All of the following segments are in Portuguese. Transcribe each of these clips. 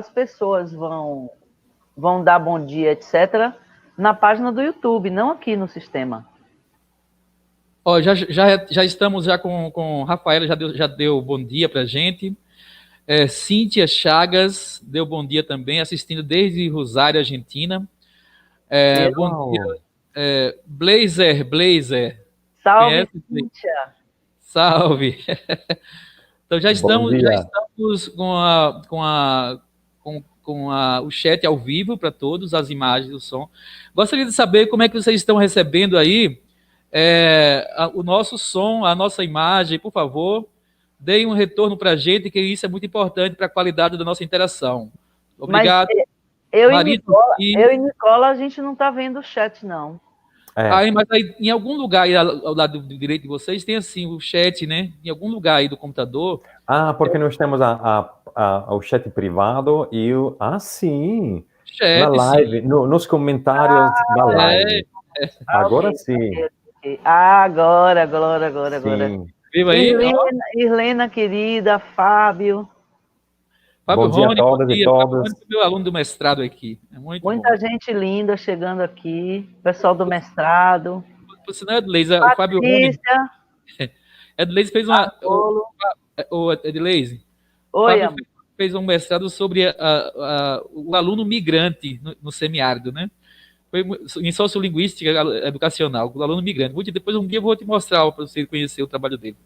as pessoas vão dar bom dia, etc., na página do YouTube, não aqui no sistema. Ó, já estamos já com Rafaela, já deu bom dia pra gente. Cíntia Chagas deu bom dia também, assistindo desde Rosário, Argentina. Bom dia. Uau. Blazer. Salve, Conhece? Cíntia. Salve. Então já Bom dia. estamos com o chat ao vivo para todos, as imagens, o som. Gostaria de saber como é que vocês estão recebendo aí o nosso som, a nossa imagem, por favor. Deem um retorno para a gente, que isso é muito importante para a qualidade da nossa interação. Obrigado. Mas eu e Nicola, a gente não está vendo o chat, não. Mas aí, em algum lugar aí ao lado direito de vocês tem assim o chat, né? Em algum lugar aí do computador. Porque nós temos o chat privado e o... sim! Chat, na live, nos comentários da live. Agora sim. Agora. Sim. Viva aí. Irlena, querida, Fábio. Bom dia a todas e todos. Fábio, meu aluno do mestrado aqui. Muita gente linda chegando aqui. Pessoal do mestrado. Por sinal, Edleise, o Fábio Rony. Edleise fez uma... Edleise. Oi, Fábio fez um mestrado sobre o aluno migrante no semiárido, né? Foi em sociolinguística educacional, o aluno migrante. Depois um dia eu vou te mostrar para você conhecer o trabalho dele.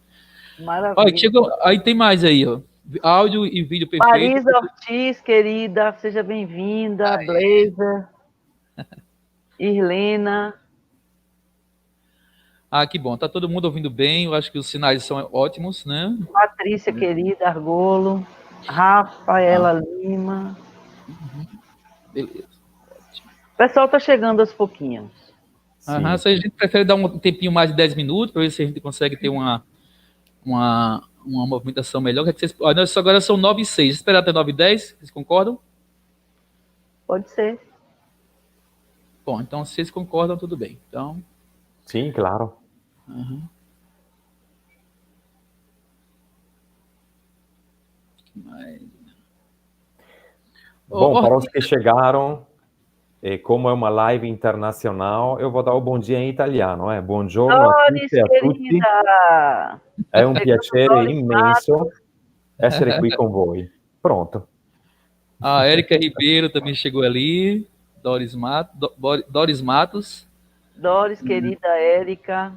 Maravilha. Olha, aí tem mais aí, ó. Áudio e vídeo perfeito. Marisa Ortiz, querida, seja bem-vinda. Blazer. Irlena. Que bom. Tá todo mundo ouvindo bem. Eu acho que os sinais são ótimos, né? Patrícia, querida, Argolo. Rafaela Lima. Beleza. O pessoal tá chegando aos pouquinhos. Se a gente prefere dar um tempinho mais de 10 minutos, para ver se a gente consegue ter uma movimentação melhor. Nós agora são 9h06. Esperar até 9h10, vocês concordam? Pode ser. Bom, então se vocês concordam, tudo bem. Então... Sim, claro. Bom, para os que chegaram, como é uma live internacional, eu vou dar o bom dia em italiano. Buongiorno a tutti e a tutti. É um piacere imenso essere qui com voi. Pronto. A Érica Ribeiro também chegou ali. Doris Matos. Doris, querida Érica.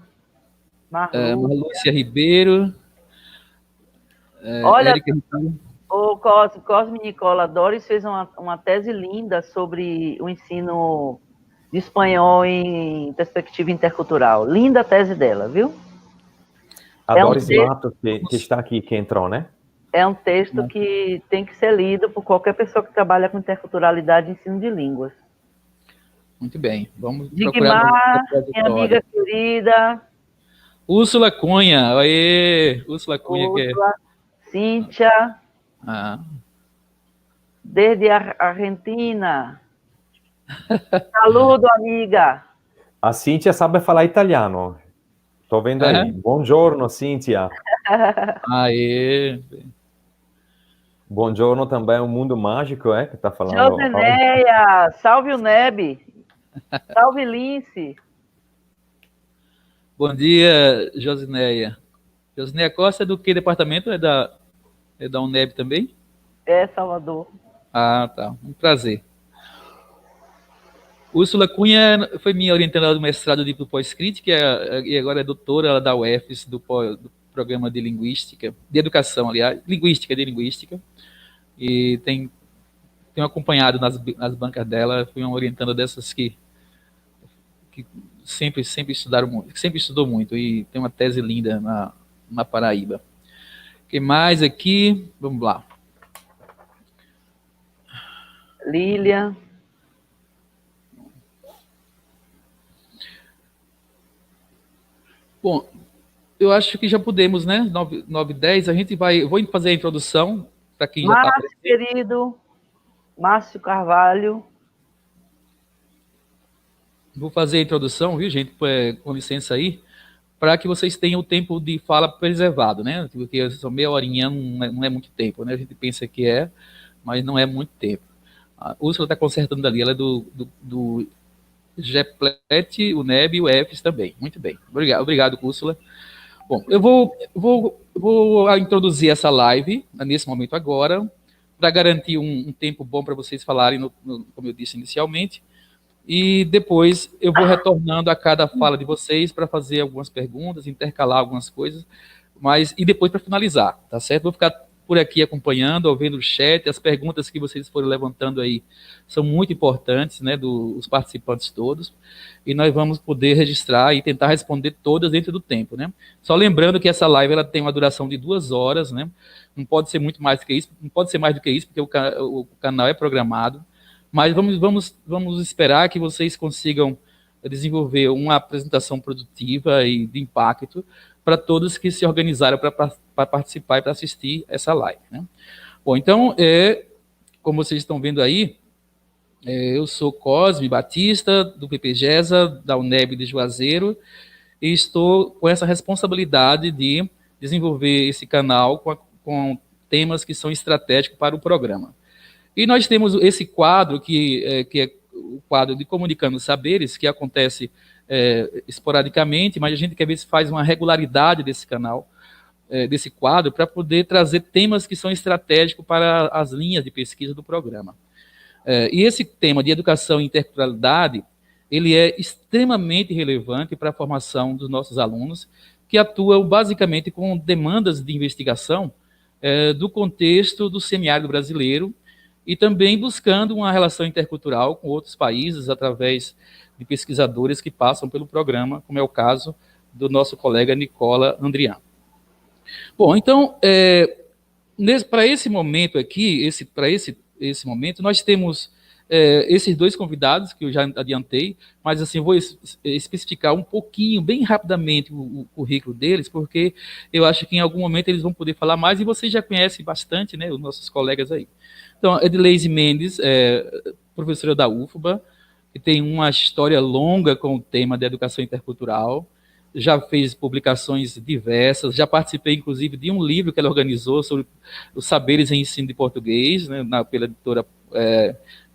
Lúcia Ribeiro. Olha, Érica Ribeiro. O Cosme Nicola Doris fez uma tese linda sobre o ensino de espanhol em perspectiva intercultural. Linda a tese dela, viu? A Doris Matos, que está aqui, que entrou, né? É um texto que tem que ser lido por qualquer pessoa que trabalha com interculturalidade e ensino de línguas. Muito bem. Vamos procurar... minha amiga querida. Úrsula Cunha. Aê! Úrsula Cunha. Úrsula, Cíntia. Desde a Argentina. Saludo, amiga. A Cíntia sabe falar italiano. Estou vendo aí. Buongiorno, Cíntia. Aê. Buongiorno também é um mundo mágico, que está falando. Josineia, salve o Neb. Salve Lince. Bom dia, Josineia. Josineia Costa é do que departamento? É da UNEB também? Salvador. Tá. Um prazer. Úrsula Cunha foi minha orientadora do mestrado de pós-crítica e agora é doutora da UFES do programa de linguística, de educação, aliás, de linguística. E tenho acompanhado nas bancas dela, fui uma orientanda dessas que sempre estudaram muito, sempre estudou muito e tem uma tese linda na Paraíba. O que mais aqui? Vamos lá. Lília. Bom, eu acho que já podemos, né? 9h10, a gente vou fazer a introdução para quem já está presente. Querido, Márcio Carvalho. Vou fazer a introdução, viu, gente? Com licença aí, para que vocês tenham o tempo de fala preservado, né? Porque só meia horinha não é muito tempo, né? A gente pensa que mas não é muito tempo. A Úrsula está consertando ali, ela é do GEPLET, o NEB e o EFES também. Muito bem. Obrigado, Úrsula. Bom, eu vou introduzir essa live nesse momento agora, para garantir um tempo bom para vocês falarem, como eu disse inicialmente, e depois eu vou retornando a cada fala de vocês para fazer algumas perguntas, intercalar algumas coisas, e depois para finalizar, tá certo? Vou ficar por aqui acompanhando, ouvindo o chat, as perguntas que vocês foram levantando aí são muito importantes, né, dos participantes todos, e nós vamos poder registrar e tentar responder todas dentro do tempo, né? Só lembrando que essa live ela tem uma duração de 2 horas, né? Não pode ser muito mais do que isso, não pode ser mais do que isso, porque o canal é programado, mas vamos esperar que vocês consigam desenvolver uma apresentação produtiva e de impacto para todos que se organizaram para participar e para assistir essa live, né? Bom, então, como vocês estão vendo aí, eu sou Cosme Batista, do PPGESA, da UNEB de Juazeiro, e estou com essa responsabilidade de desenvolver esse canal com temas que são estratégicos para o programa. E nós temos esse quadro, que é o quadro de Comunicando Saberes, que acontece esporadicamente, mas a gente quer ver se faz uma regularidade desse canal, desse quadro, para poder trazer temas que são estratégicos para as linhas de pesquisa do programa. E esse tema de educação e interculturalidade, ele é extremamente relevante para a formação dos nossos alunos, que atuam basicamente com demandas de investigação do contexto do semiárido brasileiro, e também buscando uma relação intercultural com outros países através de pesquisadores que passam pelo programa, como é o caso do nosso colega Nicola Andrian. Bom, então, para esse momento aqui, para esse momento, nós temos esses 2 convidados que eu já adiantei, mas assim, vou especificar um pouquinho, bem rapidamente, o currículo deles, porque eu acho que em algum momento eles vão poder falar mais, e vocês já conhecem bastante, né, os nossos colegas aí. Então, Edileise Mendes, professora da UFBA, que tem uma história longa com o tema de educação intercultural, já fez publicações diversas, já participei, inclusive, de um livro que ela organizou sobre os saberes em ensino de português, né, pela editora,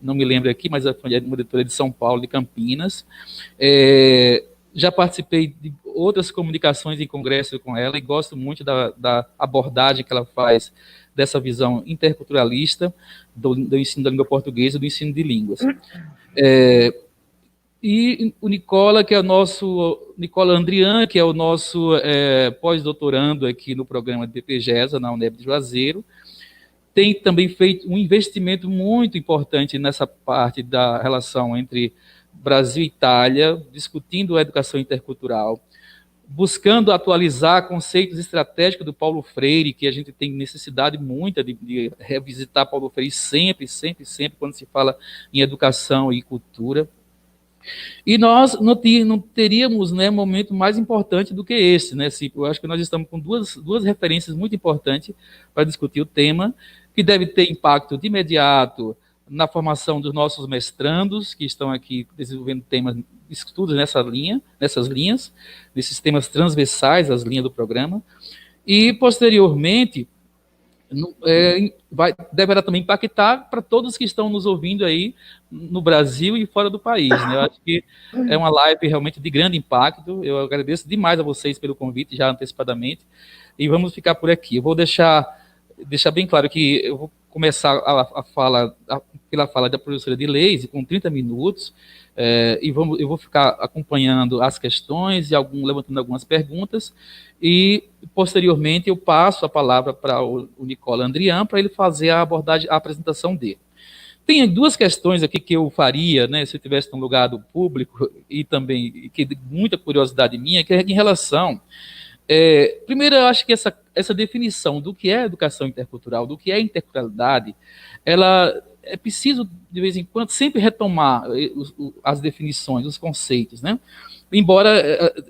não me lembro aqui, mas foi uma editora de São Paulo, de Campinas. Já participei de outras comunicações em congresso com ela, e gosto muito da abordagem que ela faz dessa visão interculturalista do ensino da língua portuguesa e do ensino de línguas. E o Nicola, que é o nosso Nicola Andrian, que é o nosso pós-doutorando aqui no programa de PPGESA, na UNEB de Juazeiro, tem também feito um investimento muito importante nessa parte da relação entre Brasil e Itália, discutindo a educação intercultural, buscando atualizar conceitos estratégicos do Paulo Freire, que a gente tem necessidade muita de revisitar Paulo Freire sempre, quando se fala em educação e cultura. E nós não teríamos, né, momento mais importante do que esse, né, Cipo? Eu acho que nós estamos com duas referências muito importantes para discutir o tema, que deve ter impacto de imediato na formação dos nossos mestrandos, que estão aqui desenvolvendo temas, estudos nessas linhas, nesses temas transversais às linhas do programa, e, posteriormente, deverá também impactar para todos que estão nos ouvindo aí no Brasil e fora do país, né? Eu acho que é uma live realmente de grande impacto. Eu agradeço demais a vocês pelo convite, já antecipadamente, e vamos ficar por aqui. Eu vou deixar bem claro que eu vou começar pela fala da professora Edileise, com 30 minutos, e eu vou ficar acompanhando as questões e levantando algumas perguntas, e posteriormente eu passo a palavra para o Nicola Andrian, para ele fazer a apresentação dele. Tem 2 questões aqui que eu faria, né, se eu tivesse num lugar do público, e também que muita curiosidade minha, que é em relação... primeiro, eu acho que essa definição do que é educação intercultural, do que é interculturalidade, ela é preciso, de vez em quando, sempre retomar as definições, os conceitos, né? Embora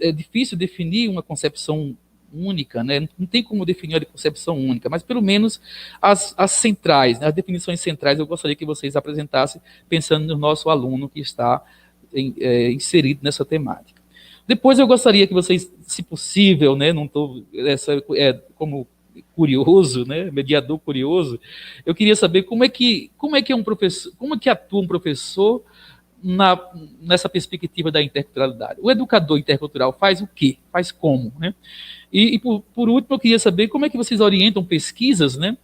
é difícil definir uma concepção única, né? Não tem como definir uma concepção única, mas pelo menos as centrais, né? As definições centrais, eu gostaria que vocês apresentassem, pensando no nosso aluno que está inserido nessa temática. Depois eu gostaria que vocês, se possível, né, não estou, como curioso, né, mediador curioso, eu queria saber como é que é um professor, como é que atua um professor nessa perspectiva da interculturalidade. O educador intercultural faz o quê? Faz como, né? E por último, eu queria saber como é que vocês orientam pesquisas, né,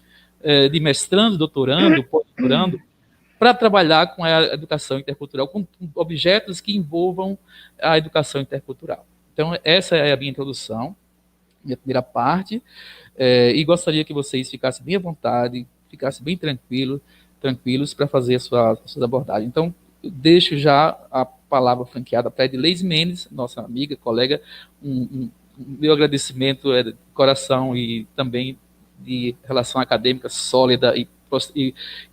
de mestrando, doutorando, pós-doutorando, para trabalhar com a educação intercultural, com objetos que envolvam a educação intercultural. Então, essa é a minha introdução, minha primeira parte, e gostaria que vocês ficassem bem à vontade, ficassem bem tranquilos para fazer as suas abordagens. Então, eu deixo já a palavra franqueada para a Edileise Mendes, nossa amiga, colega, meu agradecimento de coração e também de relação acadêmica sólida e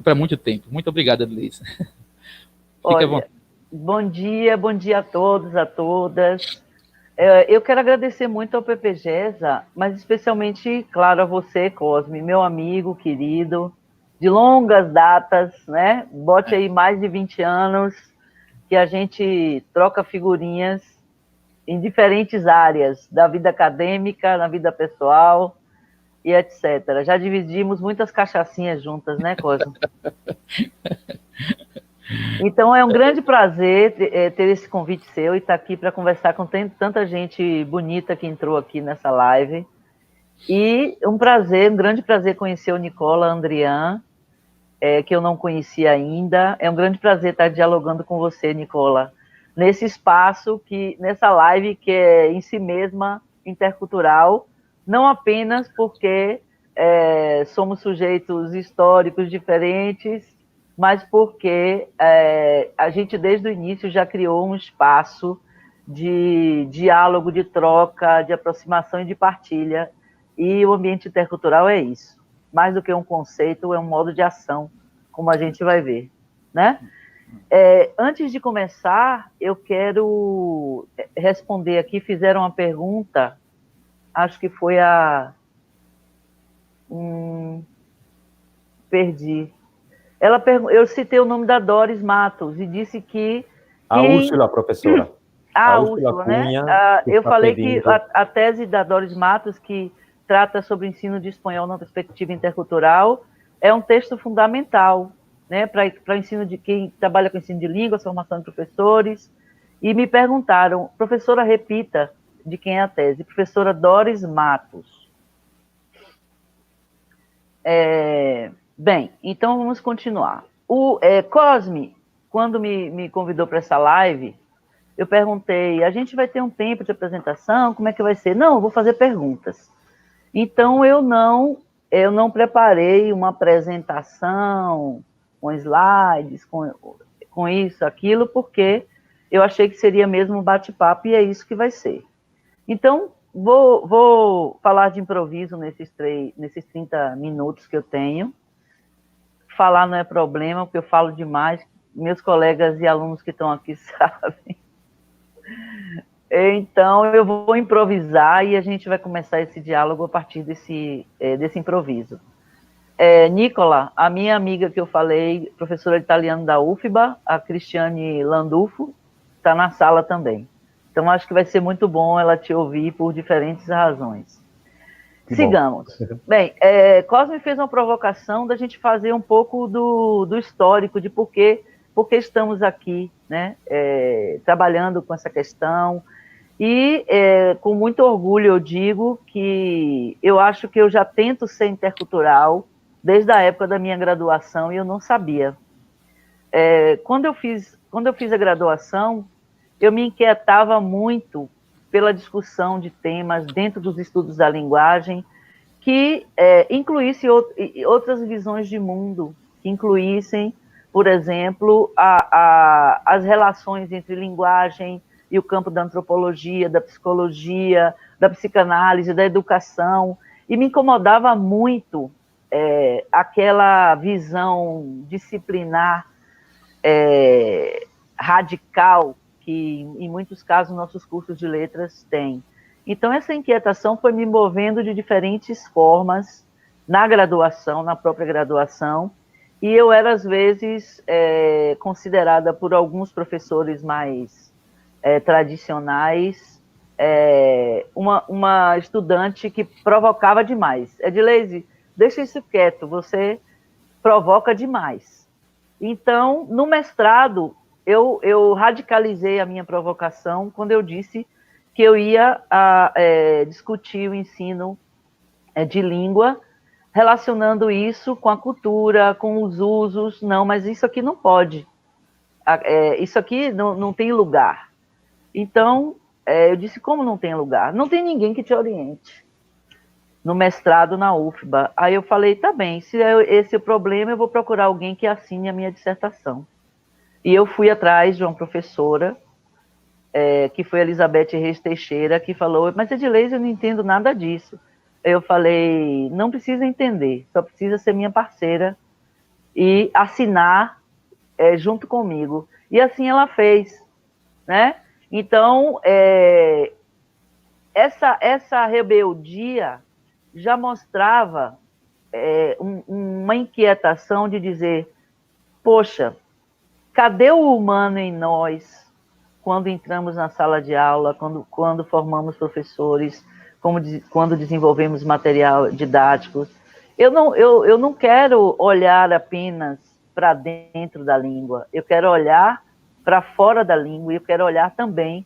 para muito tempo. Muito obrigado, Edileise. Olha, bom dia a todos, a todas. Eu quero agradecer muito ao PPGESA, mas especialmente, claro, a você, Cosme, meu amigo querido, de longas datas, né? Bote aí mais de 20 anos, que a gente troca figurinhas em diferentes áreas da vida acadêmica, na vida pessoal e etc. Já dividimos muitas cachaçinhas juntas, né, Cosme? Então, é um grande prazer ter esse convite seu e estar aqui para conversar com tanta gente bonita que entrou aqui nessa live. E um grande prazer conhecer o Nicola Andrian, que eu não conhecia ainda. É um grande prazer estar dialogando com você, Nicola, nesse espaço, nessa live que é em si mesma intercultural, não apenas porque somos sujeitos históricos diferentes, mas porque a gente, desde o início, já criou um espaço de diálogo, de troca, de aproximação e de partilha, e o ambiente intercultural é isso. Mais do que um conceito, é um modo de ação, como a gente vai ver, né? Antes de começar, eu quero responder aqui, fizeram uma pergunta, acho que foi perdi. Eu citei o nome da Doris Matos e disse que... A Úrsula, professora. A Úrsula, né? Eu falei que a tese da Doris Matos, que trata sobre o ensino de espanhol na perspectiva intercultural, é um texto fundamental, né, para o ensino de quem trabalha com ensino de línguas, formação de professores. E me perguntaram, professora, repita de quem é a tese. Professora Doris Matos. Bem, então vamos continuar. O Cosme, quando me convidou para essa live, eu perguntei, a gente vai ter um tempo de apresentação, como é que vai ser? Não, eu vou fazer perguntas. Então, eu não preparei uma apresentação com slides, com isso, aquilo, porque eu achei que seria mesmo um bate-papo, e é isso que vai ser. Então, vou falar de improviso nesses 30 minutos que eu tenho. Falar não é problema, porque eu falo demais, meus colegas e alunos que estão aqui sabem. Então, eu vou improvisar e a gente vai começar esse diálogo a partir desse improviso. Nicola, a minha amiga que eu falei, professora de italiano da UFBA, a Cristiane Landulfo, está na sala também. Então, acho que vai ser muito bom ela te ouvir por diferentes razões. Sigamos. Bem, Cosme fez uma provocação da gente fazer um pouco do histórico, de por que estamos aqui, né, trabalhando com essa questão. E, com muito orgulho, eu digo que eu acho que eu já tento ser intercultural desde a época da minha graduação e eu não sabia. Quando eu fiz a graduação, eu me inquietava muito pela discussão de temas dentro dos estudos da linguagem que incluísse outras visões de mundo, que incluíssem, por exemplo, as relações entre linguagem e o campo da antropologia, da psicologia, da psicanálise, da educação, e me incomodava muito aquela visão disciplinar radical que, em muitos casos, nossos cursos de letras têm. Então, essa inquietação foi me movendo de diferentes formas na graduação, na própria graduação, e eu era, às vezes, considerada por alguns professores mais tradicionais uma estudante que provocava demais. Edileise, deixa isso quieto, você provoca demais. Então, no mestrado, eu radicalizei a minha provocação quando eu disse que eu ia discutir o ensino de língua, relacionando isso com a cultura, com os usos. Não, mas isso aqui não pode. Isso aqui não tem lugar. Então, eu disse, como não tem lugar? Não tem ninguém que te oriente. No mestrado na UFBA. Aí eu falei, tá bem, se esse é o problema, eu vou procurar alguém que assine a minha dissertação. E eu fui atrás de uma professora, que foi Elizabeth Reis Teixeira, que falou, mas Edileise, eu não entendo nada disso. Eu falei, não precisa entender, só precisa ser minha parceira e assinar junto comigo. E assim ela fez, né? Então, essa rebeldia já mostrava uma inquietação de dizer, poxa, cadê o humano em nós quando entramos na sala de aula, quando formamos professores, quando desenvolvemos material didático? Eu não quero olhar apenas para dentro da língua, eu quero olhar para fora da língua, e eu quero olhar também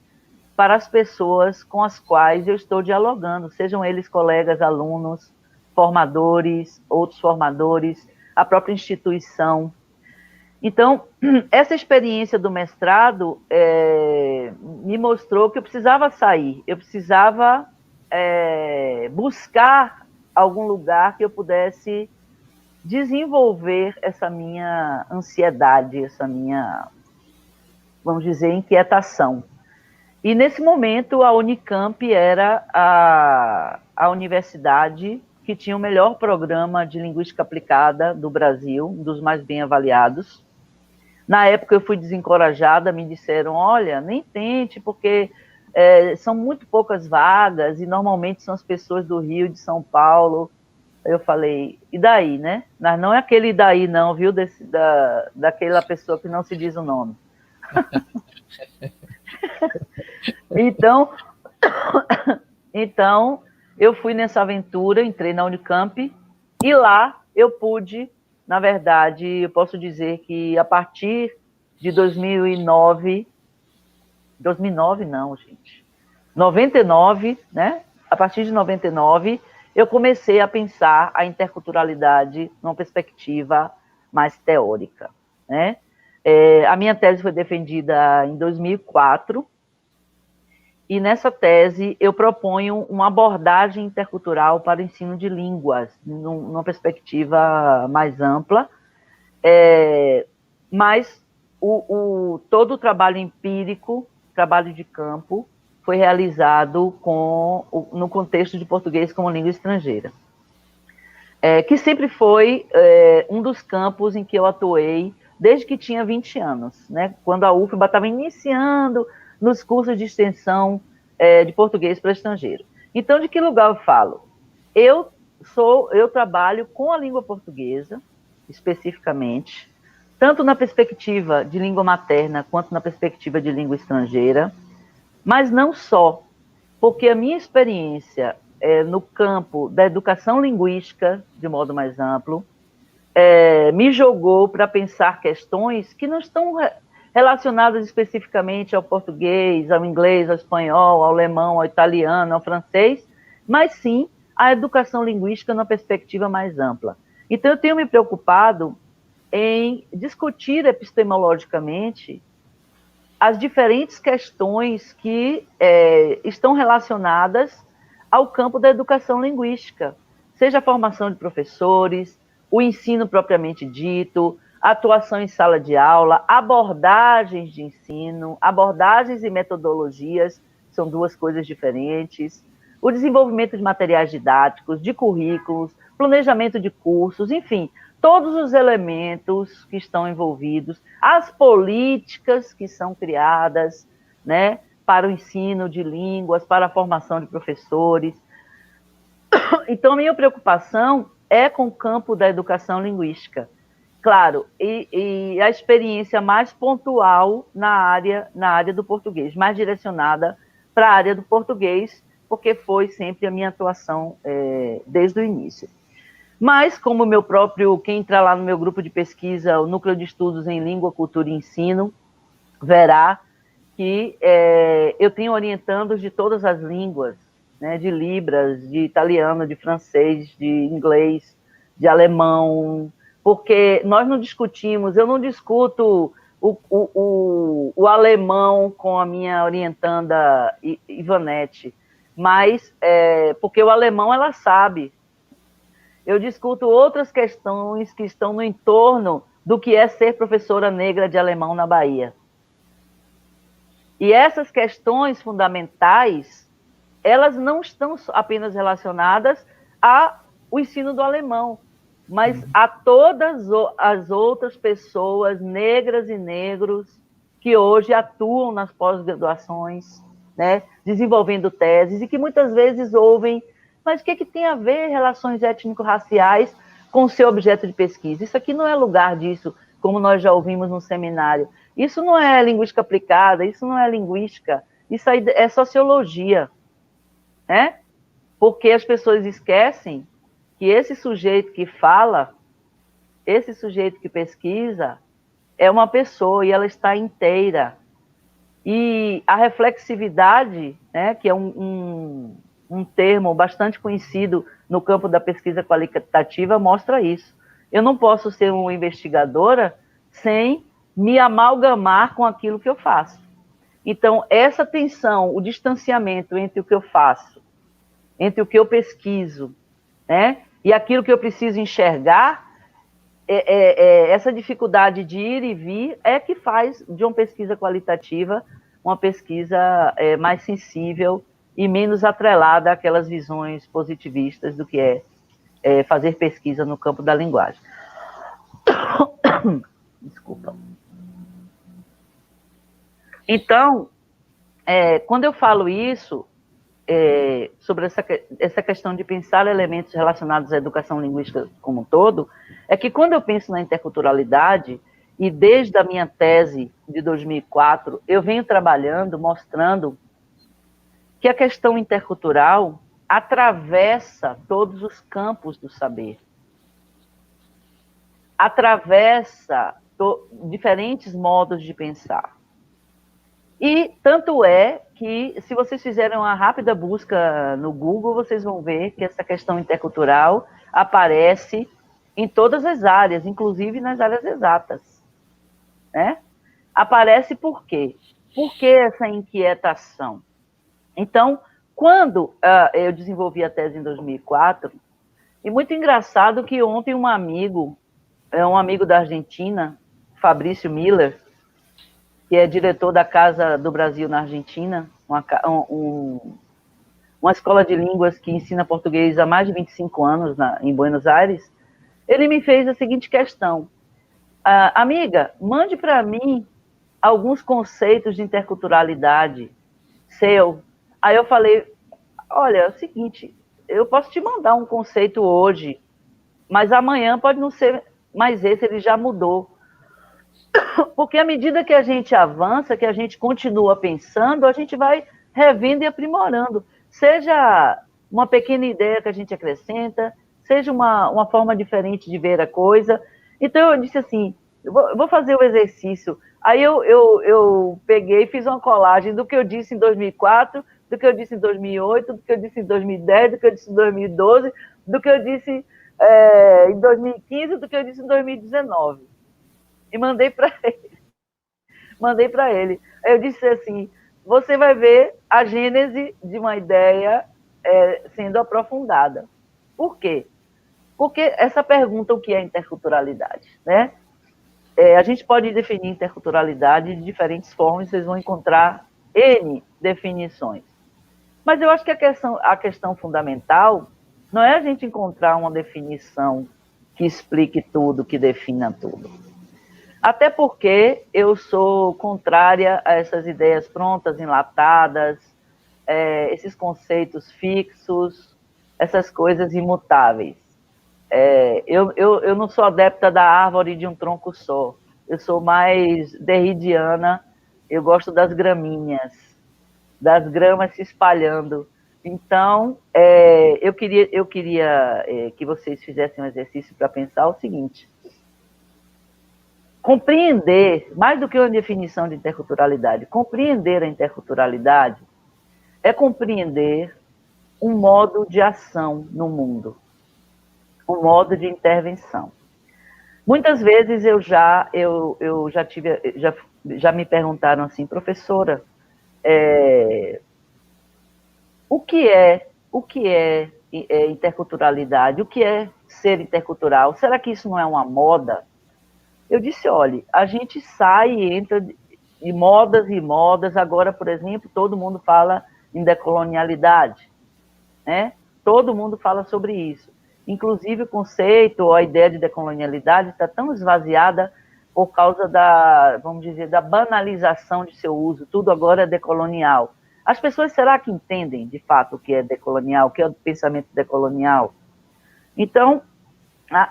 para as pessoas com as quais eu estou dialogando, sejam eles colegas, alunos, formadores, outros formadores, a própria instituição. Então, essa experiência do mestrado me mostrou que eu precisava sair, eu precisava buscar algum lugar que eu pudesse desenvolver essa minha ansiedade, essa minha, vamos dizer, inquietação. E, nesse momento, a Unicamp era a universidade que tinha o melhor programa de linguística aplicada do Brasil, um dos mais bem avaliados. Na época, eu fui desencorajada, me disseram, olha, nem tente, porque são muito poucas vagas, e normalmente são as pessoas do Rio, de São Paulo. Eu falei, e daí, né? Mas não é aquele daí, não, viu? Daquela pessoa que não se diz o nome. Então, eu fui nessa aventura, entrei na Unicamp, e lá eu pude, na verdade, eu posso dizer que a partir de 2009 não, gente, 99, né? A partir de 99, eu comecei a pensar a interculturalidade numa perspectiva mais teórica, né? A minha tese foi defendida em 2004, e nessa tese eu proponho uma abordagem intercultural para o ensino de línguas, numa perspectiva mais ampla, mas todo o trabalho empírico, trabalho de campo, foi realizado no contexto de português como língua estrangeira, que sempre foi um dos campos em que eu atuei desde que tinha 20 anos, né? Quando a UFBA estava iniciando nos cursos de extensão de português para estrangeiro. Então, de que lugar eu falo? Eu trabalho com a língua portuguesa, especificamente, tanto na perspectiva de língua materna, quanto na perspectiva de língua estrangeira, mas não só, porque a minha experiência no campo da educação linguística, de modo mais amplo, me jogou para pensar questões que não estão relacionadas especificamente ao português, ao inglês, ao espanhol, ao alemão, ao italiano, ao francês, mas sim à educação linguística numa perspectiva mais ampla. Então, eu tenho me preocupado em discutir epistemologicamente as diferentes questões que estão relacionadas ao campo da educação linguística, seja a formação de professores, o ensino propriamente dito, a atuação em sala de aula, abordagens de ensino, abordagens e metodologias, são duas coisas diferentes, o desenvolvimento de materiais didáticos, de currículos, planejamento de cursos, enfim, todos os elementos que estão envolvidos, as políticas que são criadas, né, para o ensino de línguas, para a formação de professores. Então, minha preocupação é com o campo da educação linguística. Claro, e a experiência mais pontual na área do português, mais direcionada para a área do português, porque foi sempre a minha atuação desde o início. Mas, como quem entrar lá no meu grupo de pesquisa, o Núcleo de Estudos em Língua, Cultura e Ensino, verá que eu tenho orientandos de todas as línguas, né, de Libras, de italiano, de francês, de inglês, de alemão, porque nós não discutimos, eu não discuto o alemão com a minha orientanda Ivanete, mas porque o alemão ela sabe. Eu discuto outras questões que estão no entorno do que é ser professora negra de alemão na Bahia. E essas questões fundamentais, elas não estão apenas relacionadas ao ensino do alemão, mas a todas as outras pessoas negras e negros que hoje atuam nas pós-graduações, né, desenvolvendo teses, e que muitas vezes ouvem, mas o que tem a ver relações étnico-raciais com o seu objeto de pesquisa? Isso aqui não é lugar disso, como nós já ouvimos no seminário. Isso não é linguística aplicada, isso não é linguística, isso aí é sociologia, né? Porque as pessoas esquecem que esse sujeito que fala, esse sujeito que pesquisa, é uma pessoa e ela está inteira. E a reflexividade, né, que é um termo bastante conhecido no campo da pesquisa qualitativa, mostra isso. Eu não posso ser uma investigadora sem me amalgamar com aquilo que eu faço. Então, essa tensão, o distanciamento entre o que eu faço, entre o que eu pesquiso, né, e aquilo que eu preciso enxergar, essa dificuldade de ir e vir é que faz de uma pesquisa qualitativa uma pesquisa mais sensível e menos atrelada àquelas visões positivistas do que é fazer pesquisa no campo da linguagem. Desculpa. Então, quando eu falo isso, sobre essa questão de pensar elementos relacionados à educação linguística como um todo, é que quando eu penso na interculturalidade, e desde a minha tese de 2004, eu venho trabalhando, mostrando que a questão intercultural atravessa todos os campos do saber, atravessa diferentes modos de pensar. E tanto é que, se vocês fizerem uma rápida busca no Google, vocês vão ver que essa questão intercultural aparece em todas as áreas, inclusive nas áreas exatas, né? Aparece por quê? Por que essa inquietação? Então, quando eu desenvolvi a tese em 2004, e muito engraçado que ontem um amigo da Argentina, Fabrício Miller, que é diretor da Casa do Brasil na Argentina, uma escola de línguas que ensina português há mais de 25 anos em Buenos Aires, ele me fez a seguinte questão: amiga, mande para mim alguns conceitos de interculturalidade seu. Aí eu falei, olha, é o seguinte, eu posso te mandar um conceito hoje, mas amanhã pode não ser mais esse, ele já mudou. Porque à medida que a gente avança, que a gente continua pensando, a gente vai revendo e aprimorando. Seja uma pequena ideia que a gente acrescenta, seja uma forma diferente de ver a coisa. Então eu disse assim, eu vou fazer o exercício. Aí eu peguei e fiz uma colagem do que eu disse em 2004, do que eu disse em 2008, do que eu disse em 2010, do que eu disse em 2012, do que eu disse em 2015, do que eu disse em 2019. E mandei para ele. Eu disse assim, você vai ver a gênese de uma ideia sendo aprofundada. Por quê? Porque essa pergunta, o que é interculturalidade, né? A gente pode definir interculturalidade de diferentes formas, vocês vão encontrar N definições. Mas eu acho que a questão fundamental não é a gente encontrar uma definição que explique tudo, que defina tudo. Até porque eu sou contrária a essas ideias prontas, enlatadas, esses conceitos fixos, essas coisas imutáveis. Eu não sou adepta da árvore de um tronco só. Eu sou mais derridiana, eu gosto das gramíneas. das gramas se espalhando. Então, eu queria que vocês fizessem um exercício para pensar o seguinte: compreender, mais do que uma definição de interculturalidade, compreender a interculturalidade é compreender um modo de ação no mundo, um modo de intervenção. Muitas vezes já me perguntaram assim, professora, o que é interculturalidade? O que é ser intercultural? Será que isso não é uma moda? Eu disse, olha, a gente sai e entra de modas e modas. Agora, por exemplo, todo mundo fala em decolonialidade, né? Todo mundo fala sobre isso. Inclusive, o conceito ou a ideia de decolonialidade está tão esvaziada por causa vamos dizer, da banalização de seu uso. Tudo agora é decolonial. As pessoas, será que entendem, de fato, o que é decolonial, o que é o pensamento decolonial? Então,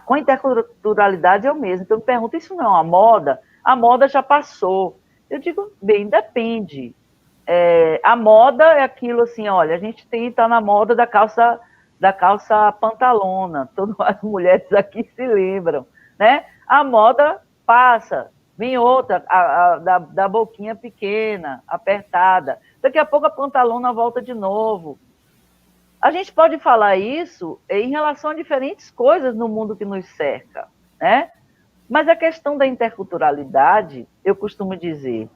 com a interculturalidade é o mesmo. Então, eu me pergunto, isso não é uma moda? A moda já passou. Eu digo, bem, depende. A moda é aquilo assim, olha, a gente está na moda da calça pantalona. Todas as mulheres aqui se lembram, né? A moda passa, vem outra, da boquinha pequena, apertada. Daqui a pouco a pantalona volta de novo. A gente pode falar isso em relação a diferentes coisas no mundo que nos cerca, né? Mas a questão da interculturalidade, eu costumo dizer,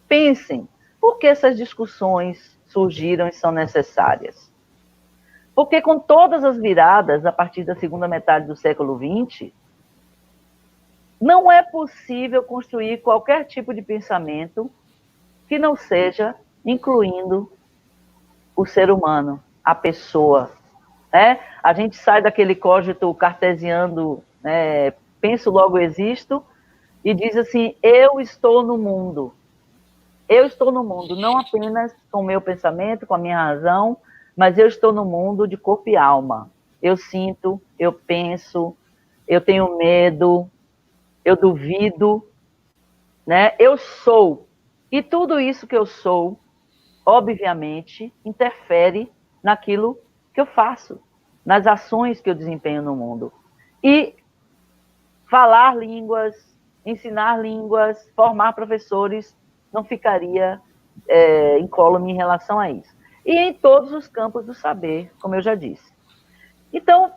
pensem, por que essas discussões surgiram e são necessárias? Porque com todas as viradas, a partir da segunda metade do século XX, não é possível construir qualquer tipo de pensamento que não seja incluindo o ser humano, a pessoa, né? A gente sai daquele cogito cartesiano, né? Penso, logo existo, e diz assim, eu estou no mundo. Eu estou no mundo, não apenas com o meu pensamento, com a minha razão, mas eu estou no mundo de corpo e alma. Eu sinto, eu penso, eu tenho medo, eu duvido, né? Eu sou. E tudo isso que eu sou, obviamente, interfere naquilo que eu faço, nas ações que eu desempenho no mundo. E falar línguas, ensinar línguas, formar professores, não ficaria incólume em relação a isso. E em todos os campos do saber, como eu já disse. Então,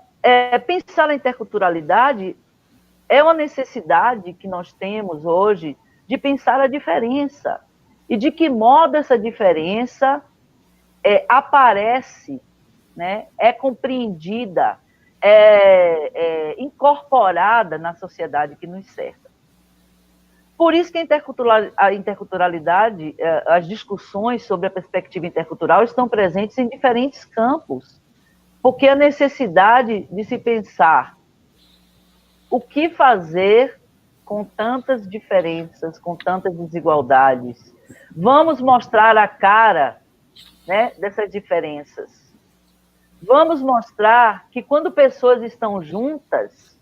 pensar na interculturalidade é uma necessidade que nós temos hoje de pensar a diferença. E de que modo essa diferença aparece, né, é compreendida, incorporada na sociedade que nos cerca. Por isso que a interculturalidade, as discussões sobre a perspectiva intercultural estão presentes em diferentes campos, porque a necessidade de se pensar o que fazer com tantas diferenças, com tantas desigualdades. Vamos mostrar a cara, né, dessas diferenças. Vamos mostrar que quando pessoas estão juntas,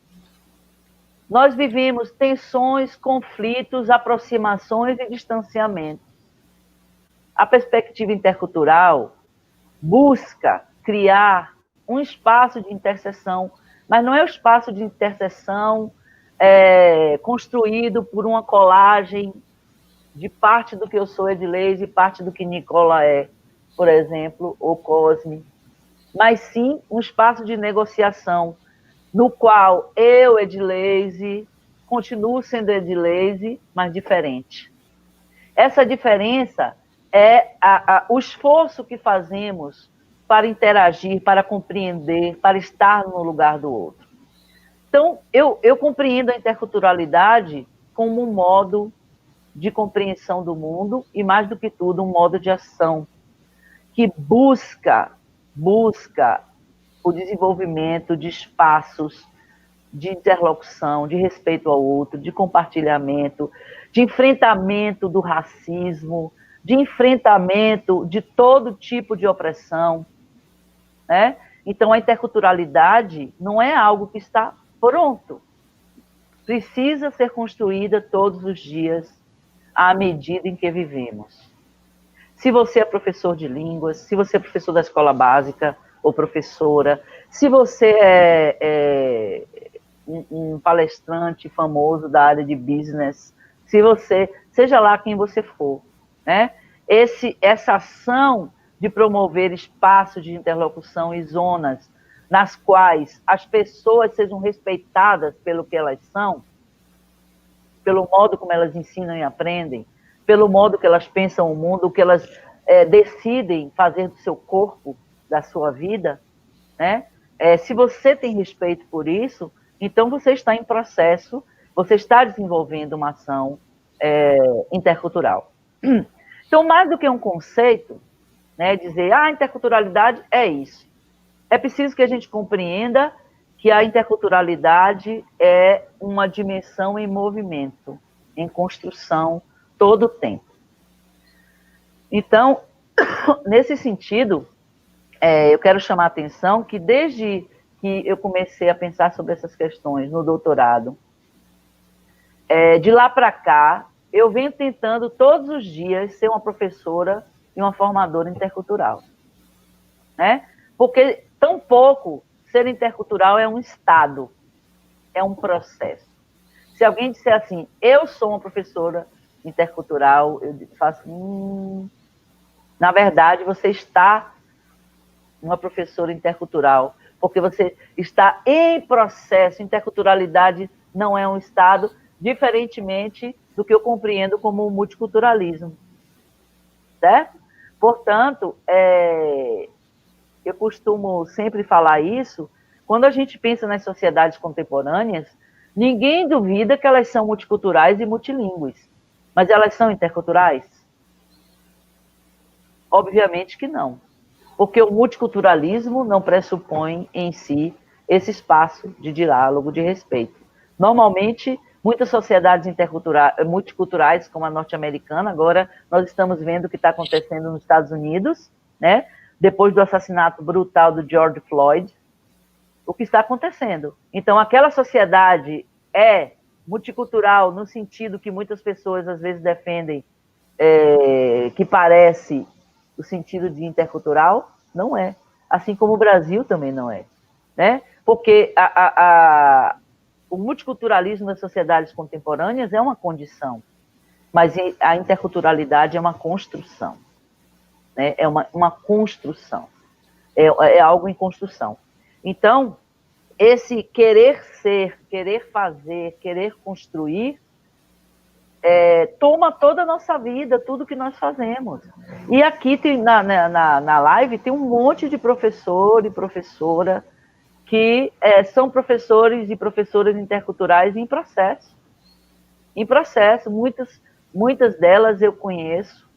nós vivemos tensões, conflitos, aproximações e distanciamento. A perspectiva intercultural busca criar um espaço de interseção, mas não é o espaço de interseção construído por uma colagem de parte do que eu sou Edileise e parte do que Nicola é, por exemplo, ou Cosme, mas sim um espaço de negociação, no qual eu, Edileise, continuo sendo Edileise, mas diferente. Essa diferença é o esforço que fazemos para interagir, para compreender, para estar no lugar do outro. Então, eu compreendo a interculturalidade como um modo de compreensão do mundo e, mais do que tudo, um modo de ação que busca o desenvolvimento de espaços de interlocução, de respeito ao outro, de compartilhamento, de enfrentamento do racismo, de enfrentamento de todo tipo de opressão, né? Então, a interculturalidade não é algo que está pronto. Precisa ser construída todos os dias, à medida em que vivemos. se você é professor de línguas, se você é professor da escola básica ou professora, se você é um palestrante famoso da área de business, se você, seja lá quem você for, né? Essa ação de promover espaços de interlocução e zonas nas quais as pessoas sejam respeitadas pelo que elas são, pelo modo como elas ensinam e aprendem, pelo modo que elas pensam o mundo, o que elas decidem fazer do seu corpo, da sua vida, né? Se você tem respeito por isso, então você está em processo, você está desenvolvendo uma ação intercultural. Então, mais do que um conceito, né, dizer, interculturalidade é isso. É preciso que a gente compreenda que a interculturalidade é uma dimensão em movimento, em construção, todo o tempo. Então, nesse sentido, eu quero chamar a atenção que desde que eu comecei a pensar sobre essas questões no doutorado, de lá para cá, eu venho tentando todos os dias ser uma professora e uma formadora intercultural, né? Porque tampouco ser intercultural é um estado, é um processo. Se alguém disser assim, eu sou uma professora intercultural, eu faço, na verdade, você está uma professora intercultural, porque você está em processo. Interculturalidade não é um estado, diferentemente do que eu compreendo como o multiculturalismo, certo? Portanto, eu costumo sempre falar isso, quando a gente pensa nas sociedades contemporâneas, ninguém duvida que elas são multiculturais e multilingües, mas elas são interculturais? Obviamente que não, porque o multiculturalismo não pressupõe em si esse espaço de diálogo, de respeito. Normalmente, muitas sociedades multiculturais, como a norte-americana, agora nós estamos vendo o que está acontecendo nos Estados Unidos, né? Depois do assassinato brutal do George Floyd, o que está acontecendo. Então, aquela sociedade é multicultural no sentido que muitas pessoas às vezes defendem, que parece o sentido de intercultural, não é. Assim como o Brasil também não é, né? Porque o multiculturalismo das sociedades contemporâneas é uma condição, mas a interculturalidade é uma construção, né? É uma construção, é algo em construção. Então, esse querer ser, querer fazer, querer construir, toma toda a nossa vida, tudo que nós fazemos. E aqui tem, na live tem um monte de professor e professora que são professores e professoras interculturais em processo. Em processo, muitas delas eu conheço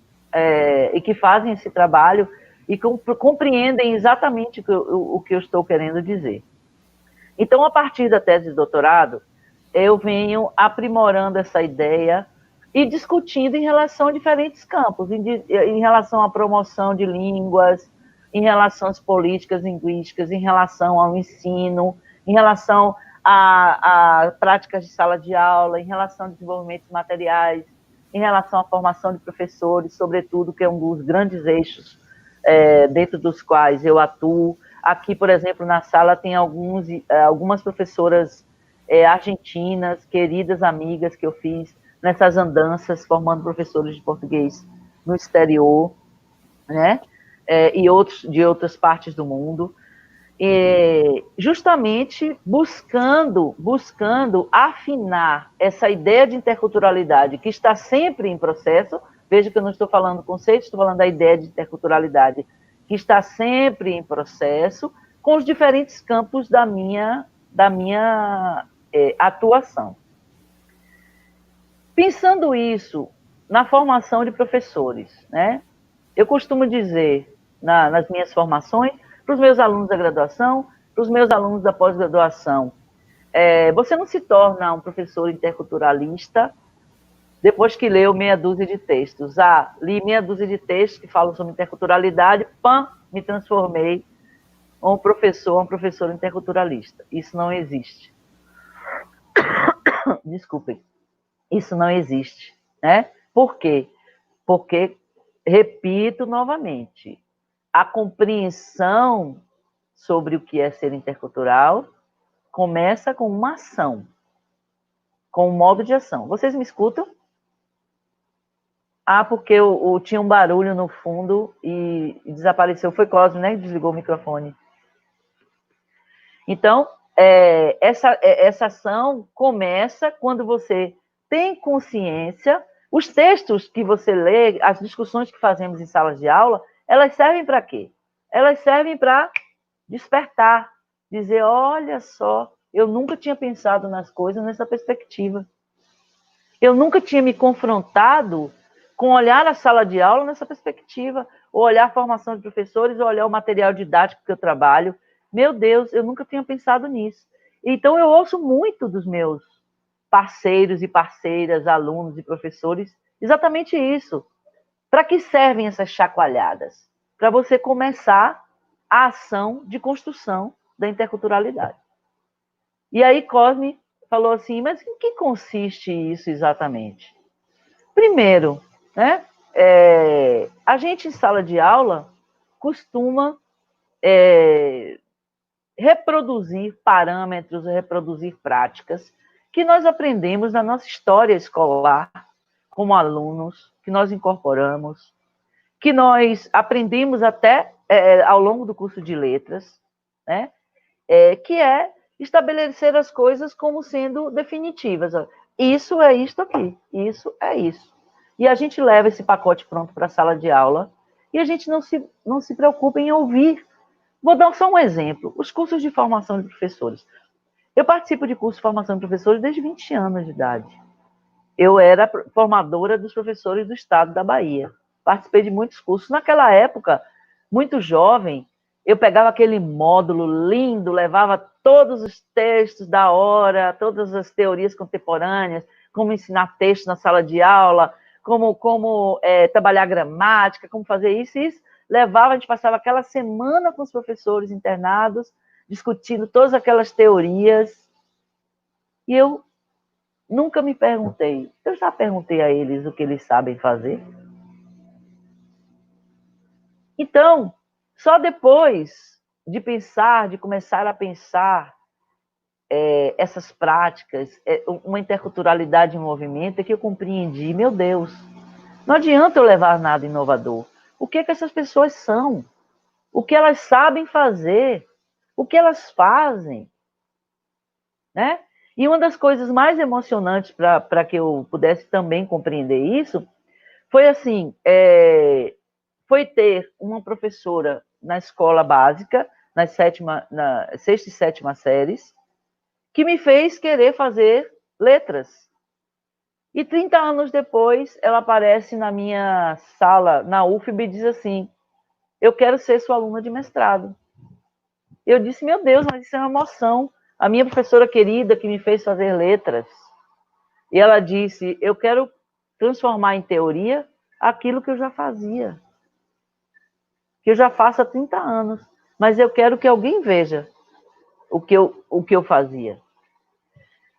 e que fazem esse trabalho e compreendem exatamente o que eu estou querendo dizer. Então, a partir da tese de doutorado, eu venho aprimorando essa ideia e discutindo em relação a diferentes campos, em relação à promoção de línguas, em relação às políticas linguísticas, em relação ao ensino, em relação a práticas de sala de aula, em relação a desenvolvimentos materiais, em relação à formação de professores, sobretudo, que é um dos grandes eixos dentro dos quais eu atuo. Aqui, por exemplo, na sala tem algumas professoras argentinas, queridas amigas que eu fiz nessas andanças, formando professores de português no exterior, né? E outros de outras partes do mundo, justamente buscando afinar essa ideia de interculturalidade que está sempre em processo. Veja que eu não estou falando conceito, estou falando da ideia de interculturalidade que está sempre em processo com os diferentes campos da minha atuação. Pensando isso na formação de professores, né? Eu costumo dizer nas minhas formações, para os meus alunos da graduação, para os meus alunos da pós-graduação, você não se torna um professor interculturalista depois que leu meia dúzia de textos. Li meia dúzia de textos que falam sobre interculturalidade, me transformei um professor interculturalista. Isso não existe. Desculpem. Isso não existe, né? Por quê? Porque repito novamente, a compreensão sobre o que é ser intercultural começa com uma ação, com um modo de ação. Vocês me escutam? Ah, porque tinha um barulho no fundo e desapareceu. Foi Cosme, né? Desligou o microfone. Então, essa ação começa quando você tem consciência. Os textos que você lê, as discussões que fazemos em salas de aula, elas servem para quê? Elas servem para despertar, dizer, olha só, eu nunca tinha pensado nas coisas nessa perspectiva. Eu nunca tinha me confrontado com olhar a sala de aula nessa perspectiva, ou olhar a formação de professores, ou olhar o material didático que eu trabalho. Meu Deus, eu nunca tinha pensado nisso. Então, eu ouço muito dos meus parceiros e parceiras, alunos e professores, exatamente isso. Para que servem essas chacoalhadas? Para você começar a ação de construção da interculturalidade. E aí Cosme falou assim, mas em que consiste isso exatamente? Primeiro, né, a gente em sala de aula costuma reproduzir parâmetros, reproduzir práticas que nós aprendemos na nossa história escolar, como alunos, que nós incorporamos, que nós aprendemos até ao longo do curso de letras, né, que é estabelecer as coisas como sendo definitivas. Isso é isto aqui, isso é isso. E a gente leva esse pacote pronto para a sala de aula e a gente não se preocupa em ouvir. Vou dar só um exemplo. Os cursos de formação de professores. Eu participo de curso de formação de professores desde 20 anos de idade. Eu era formadora dos professores do estado da Bahia. Participei de muitos cursos. Naquela época, muito jovem, eu pegava aquele módulo lindo, levava todos os textos da hora, todas as teorias contemporâneas, como ensinar texto na sala de aula, como trabalhar gramática, como fazer isso e isso. Levava, a gente passava aquela semana com os professores internados, discutindo todas aquelas teorias. E eu nunca me perguntei. Eu já perguntei a eles o que eles sabem fazer. Então, só depois de pensar, de começar a pensar essas práticas, uma interculturalidade em movimento, é que eu compreendi, meu Deus, não adianta eu levar nada inovador. O que essas pessoas são? O que elas sabem fazer? O que elas fazem? Né? E uma das coisas mais emocionantes para que eu pudesse também compreender isso foi assim, foi ter uma professora na escola básica, na sexta e sétima séries, que me fez querer fazer letras. E 30 anos depois, ela aparece na minha sala, na UFB, e diz assim, eu quero ser sua aluna de mestrado. Eu disse, meu Deus, mas isso é uma emoção. A minha professora querida que me fez fazer letras. E ela disse, eu quero transformar em teoria aquilo que eu já fazia. Que eu já faço há 30 anos. Mas eu quero que alguém veja o que eu fazia.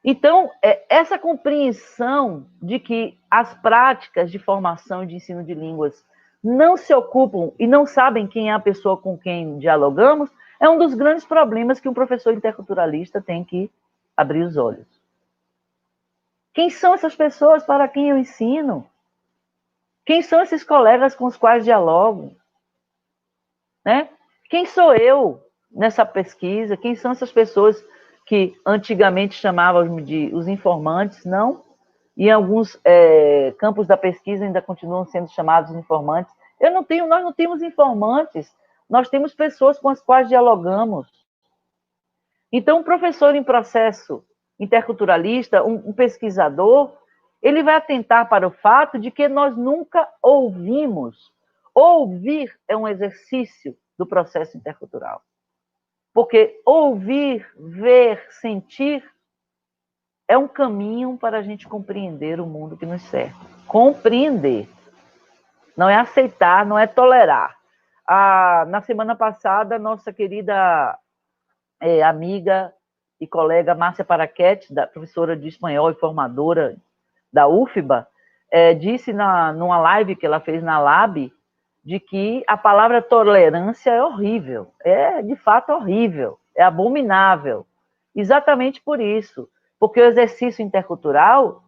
Então, essa compreensão de que as práticas de formação e de ensino de línguas não se ocupam e não sabem quem é a pessoa com quem dialogamos, é um dos grandes problemas que um professor interculturalista tem que abrir os olhos. Quem são essas pessoas para quem eu ensino? Quem são esses colegas com os quais dialogo? Né? Quem sou eu nessa pesquisa? Quem são essas pessoas que antigamente chamavam de os informantes, não? E em alguns campos da pesquisa ainda continuam sendo chamados informantes. Nós não temos informantes, nós temos pessoas com as quais dialogamos. Então, um professor em processo interculturalista, um pesquisador, ele vai atentar para o fato de que nós nunca ouvimos. Ouvir é um exercício do processo intercultural. Porque ouvir, ver, sentir é um caminho para a gente compreender o mundo que nos cerca. Compreender. Não é aceitar, não é tolerar. Na semana passada, nossa querida amiga e colega Márcia Paraquete, professora de espanhol e formadora da UFBA, disse numa live que ela fez na Lab, de que a palavra tolerância é horrível, é de fato horrível, é abominável. Exatamente por isso, porque o exercício intercultural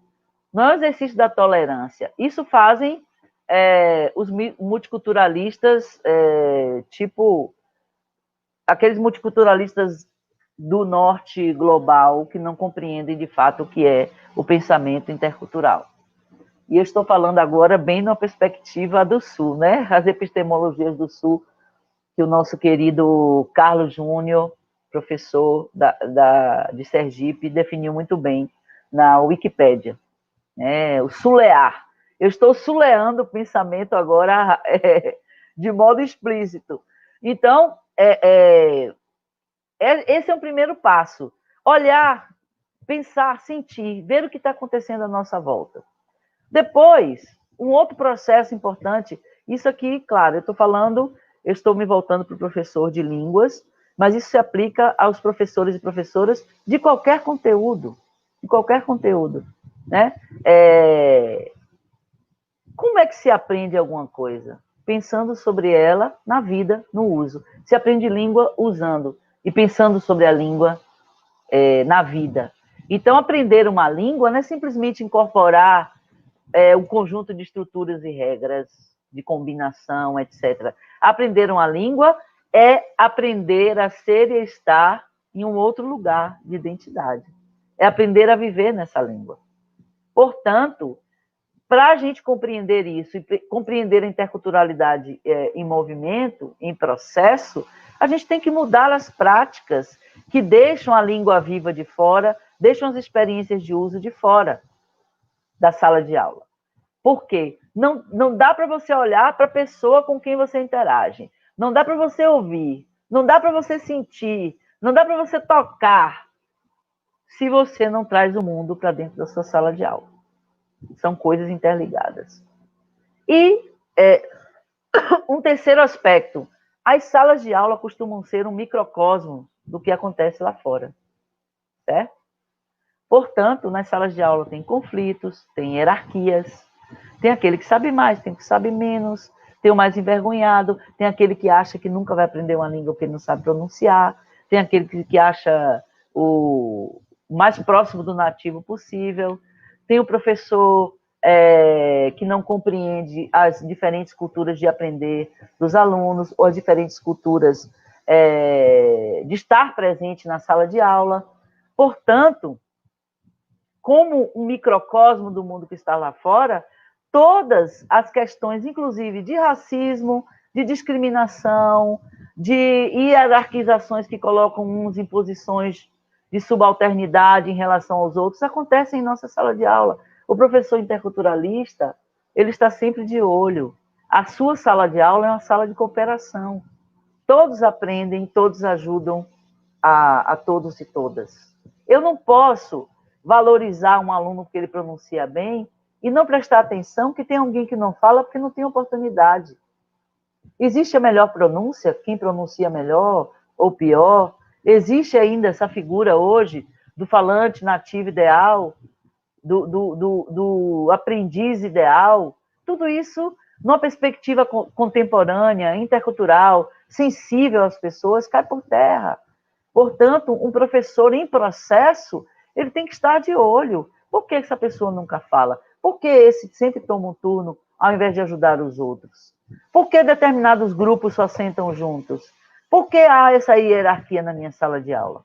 não é o exercício da tolerância. Isso fazem os multiculturalistas, tipo aqueles multiculturalistas do norte global que não compreendem de fato o que é o pensamento intercultural. E eu estou falando agora bem na perspectiva do Sul, né? As epistemologias do Sul, que o nosso querido Carlos Júnior, professor de Sergipe, definiu muito bem na Wikipédia. O sulear. Eu estou suleando o pensamento agora de modo explícito. Então, esse é o primeiro passo. Olhar, pensar, sentir, ver o que está acontecendo à nossa volta. Depois, um outro processo importante, isso aqui, claro, eu estou me voltando para o professor de línguas, mas isso se aplica aos professores e professoras de qualquer conteúdo, né? Como é que se aprende alguma coisa? Pensando sobre ela na vida, no uso. Se aprende língua usando e pensando sobre a língua na vida. Então, aprender uma língua não é simplesmente incorporar um conjunto de estruturas e regras, de combinação, etc. Aprender uma língua é aprender a ser e estar em um outro lugar de identidade. É aprender a viver nessa língua. Portanto, para a gente compreender isso e compreender a interculturalidade em movimento, em processo, a gente tem que mudar as práticas que deixam a língua viva de fora, deixam as experiências de uso de fora da sala de aula. Por quê? Não dá para você olhar para a pessoa com quem você interage, não dá para você ouvir, não dá para você sentir, não dá para você tocar, se você não traz o mundo para dentro da sua sala de aula. São coisas interligadas. E um terceiro aspecto, as salas de aula costumam ser um microcosmo do que acontece lá fora, certo? Portanto, nas salas de aula tem conflitos, tem hierarquias, tem aquele que sabe mais, tem o que sabe menos, tem o mais envergonhado, tem aquele que acha que nunca vai aprender uma língua porque não sabe pronunciar, tem aquele que acha o mais próximo do nativo possível, tem o professor que não compreende as diferentes culturas de aprender dos alunos, ou as diferentes culturas de estar presente na sala de aula. Portanto, como um microcosmo do mundo que está lá fora, todas as questões, inclusive de racismo, de discriminação, de hierarquizações que colocam uns em posições de subalternidade em relação aos outros, acontecem em nossa sala de aula. O professor interculturalista, ele está sempre de olho. A sua sala de aula é uma sala de cooperação. Todos aprendem, todos ajudam a todos e todas. Eu não posso valorizar um aluno porque ele pronuncia bem e não prestar atenção que tem alguém que não fala porque não tem oportunidade. Existe a melhor pronúncia, quem pronuncia melhor ou pior? Existe ainda essa figura hoje do falante nativo ideal, do aprendiz ideal? Tudo isso, numa perspectiva contemporânea, intercultural, sensível às pessoas, cai por terra. Portanto, um professor em processo, ele tem que estar de olho. Por que essa pessoa nunca fala? Por que esse sempre toma um turno ao invés de ajudar os outros? Por que determinados grupos só sentam juntos? Por que há essa hierarquia na minha sala de aula?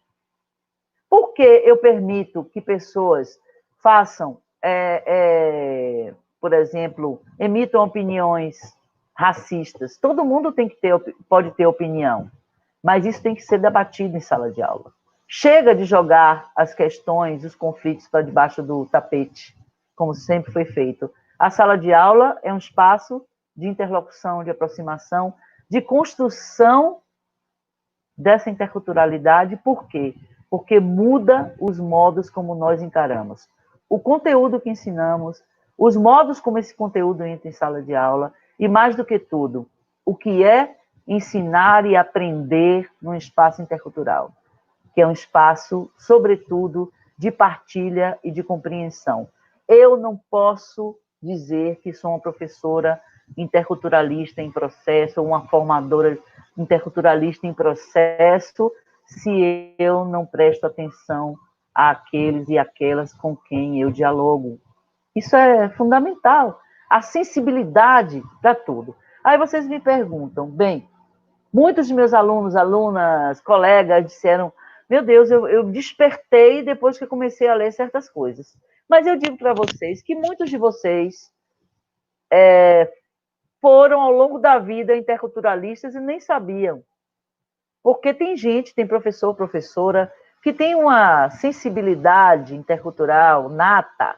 Por que eu permito que pessoas façam, por exemplo, emitam opiniões racistas? Todo mundo pode ter opinião, mas isso tem que ser debatido em sala de aula. Chega de jogar as questões, os conflitos para debaixo do tapete, como sempre foi feito. A sala de aula é um espaço de interlocução, de aproximação, de construção dessa interculturalidade. Por quê? Porque muda os modos como nós encaramos. O conteúdo que ensinamos, os modos como esse conteúdo entra em sala de aula, e mais do que tudo, o que é ensinar e aprender num espaço intercultural, que é um espaço, sobretudo, de partilha e de compreensão. Eu não posso dizer que sou uma professora interculturalista em processo, ou uma formadora interculturalista em processo, se eu não presto atenção àqueles e aquelas com quem eu dialogo. Isso é fundamental. A sensibilidade para tudo. Aí vocês me perguntam, bem, muitos de meus alunos, alunas, colegas disseram, meu Deus, eu despertei depois que eu comecei a ler certas coisas. Mas eu digo para vocês que muitos de vocês foram, ao longo da vida, interculturalistas e nem sabiam. Porque tem gente, tem professor, professora, que tem uma sensibilidade intercultural nata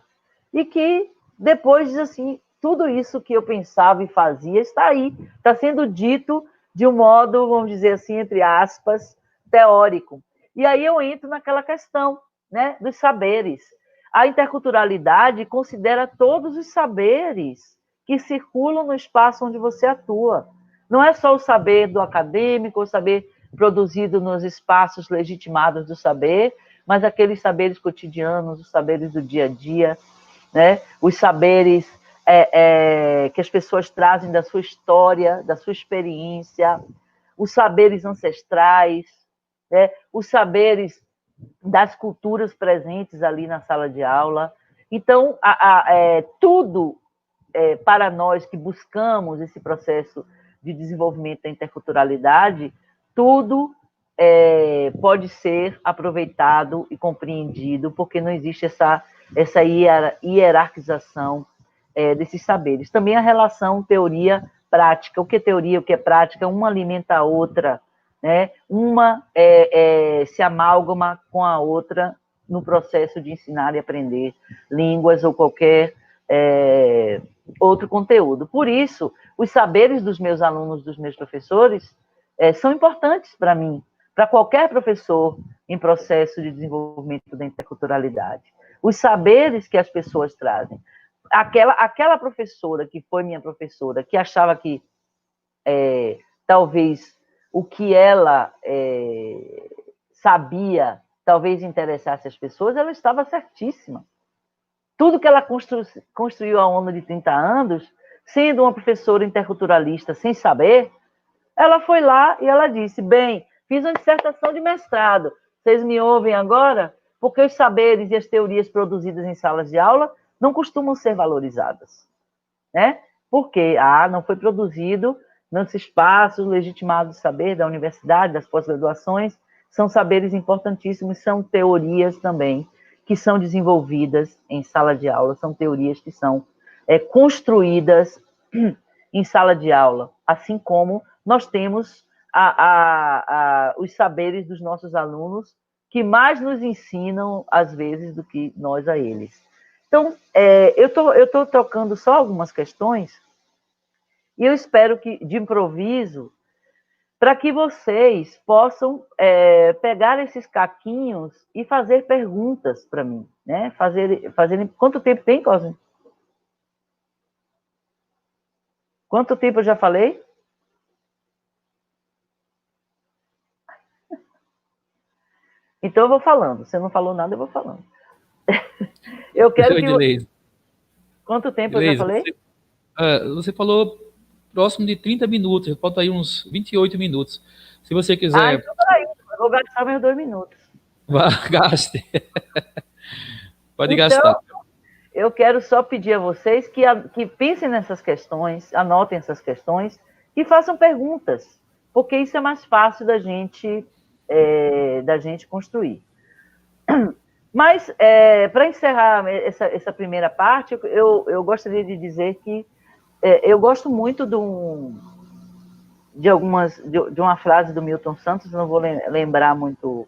e que depois diz assim, tudo isso que eu pensava e fazia está aí, está sendo dito de um modo, vamos dizer assim, entre aspas, teórico. E aí eu entro naquela questão, né, dos saberes. A interculturalidade considera todos os saberes que circulam no espaço onde você atua. Não é só o saber do acadêmico, o saber produzido nos espaços legitimados do saber, mas aqueles saberes cotidianos, os saberes do dia a dia, né? Os saberes que as pessoas trazem da sua história, da sua experiência, os saberes ancestrais, né? Os saberes das culturas presentes ali na sala de aula. Então, tudo para nós que buscamos esse processo de desenvolvimento da interculturalidade, tudo pode ser aproveitado e compreendido, porque não existe essa hierarquização desses saberes. Também a relação teoria-prática. O que é teoria, o que é prática, uma alimenta a outra, né? Uma se amálgama com a outra no processo de ensinar e aprender línguas ou qualquer outro conteúdo. Por isso, os saberes dos meus alunos, dos meus professores, são importantes para mim, para qualquer professor em processo de desenvolvimento da interculturalidade. Os saberes que as pessoas trazem. Aquela professora que foi minha professora, que achava que talvez o que ela sabia talvez interessasse as pessoas, ela estava certíssima. Tudo que ela construiu ao longo de 30 anos, sendo uma professora interculturalista sem saber, ela foi lá e ela disse, bem, fiz uma dissertação de mestrado, vocês me ouvem agora? Porque os saberes e as teorias produzidas em salas de aula não costumam ser valorizadas, né? Porque não foi produzido nos espaços legitimados de saber da universidade, das pós-graduações, são saberes importantíssimos, são teorias também que são desenvolvidas em sala de aula, são teorias que são construídas em sala de aula, assim como nós temos os saberes dos nossos alunos que mais nos ensinam, às vezes, do que nós a eles. Então, eu estou tocando só algumas questões e eu espero que, de improviso, para que vocês possam pegar esses caquinhos e fazer perguntas para mim, né? Fazerem... Quanto tempo tem, Cosme? Quanto tempo eu já falei? Então eu vou falando. Você não falou nada, eu vou falando. Eu quero que... Quanto tempo eu já falei? Você falou próximo de 30 minutos, falta aí uns 28 minutos. Se você quiser... então peraí, eu vou gastar meus 2 minutos. Gaste. Pode então, gastar. Eu quero só pedir a vocês que pensem nessas questões, anotem essas questões e façam perguntas, porque isso é mais fácil da gente construir. Mas, para encerrar essa primeira parte, eu gostaria de dizer que eu gosto muito de uma frase do Milton Santos, não vou lembrar muito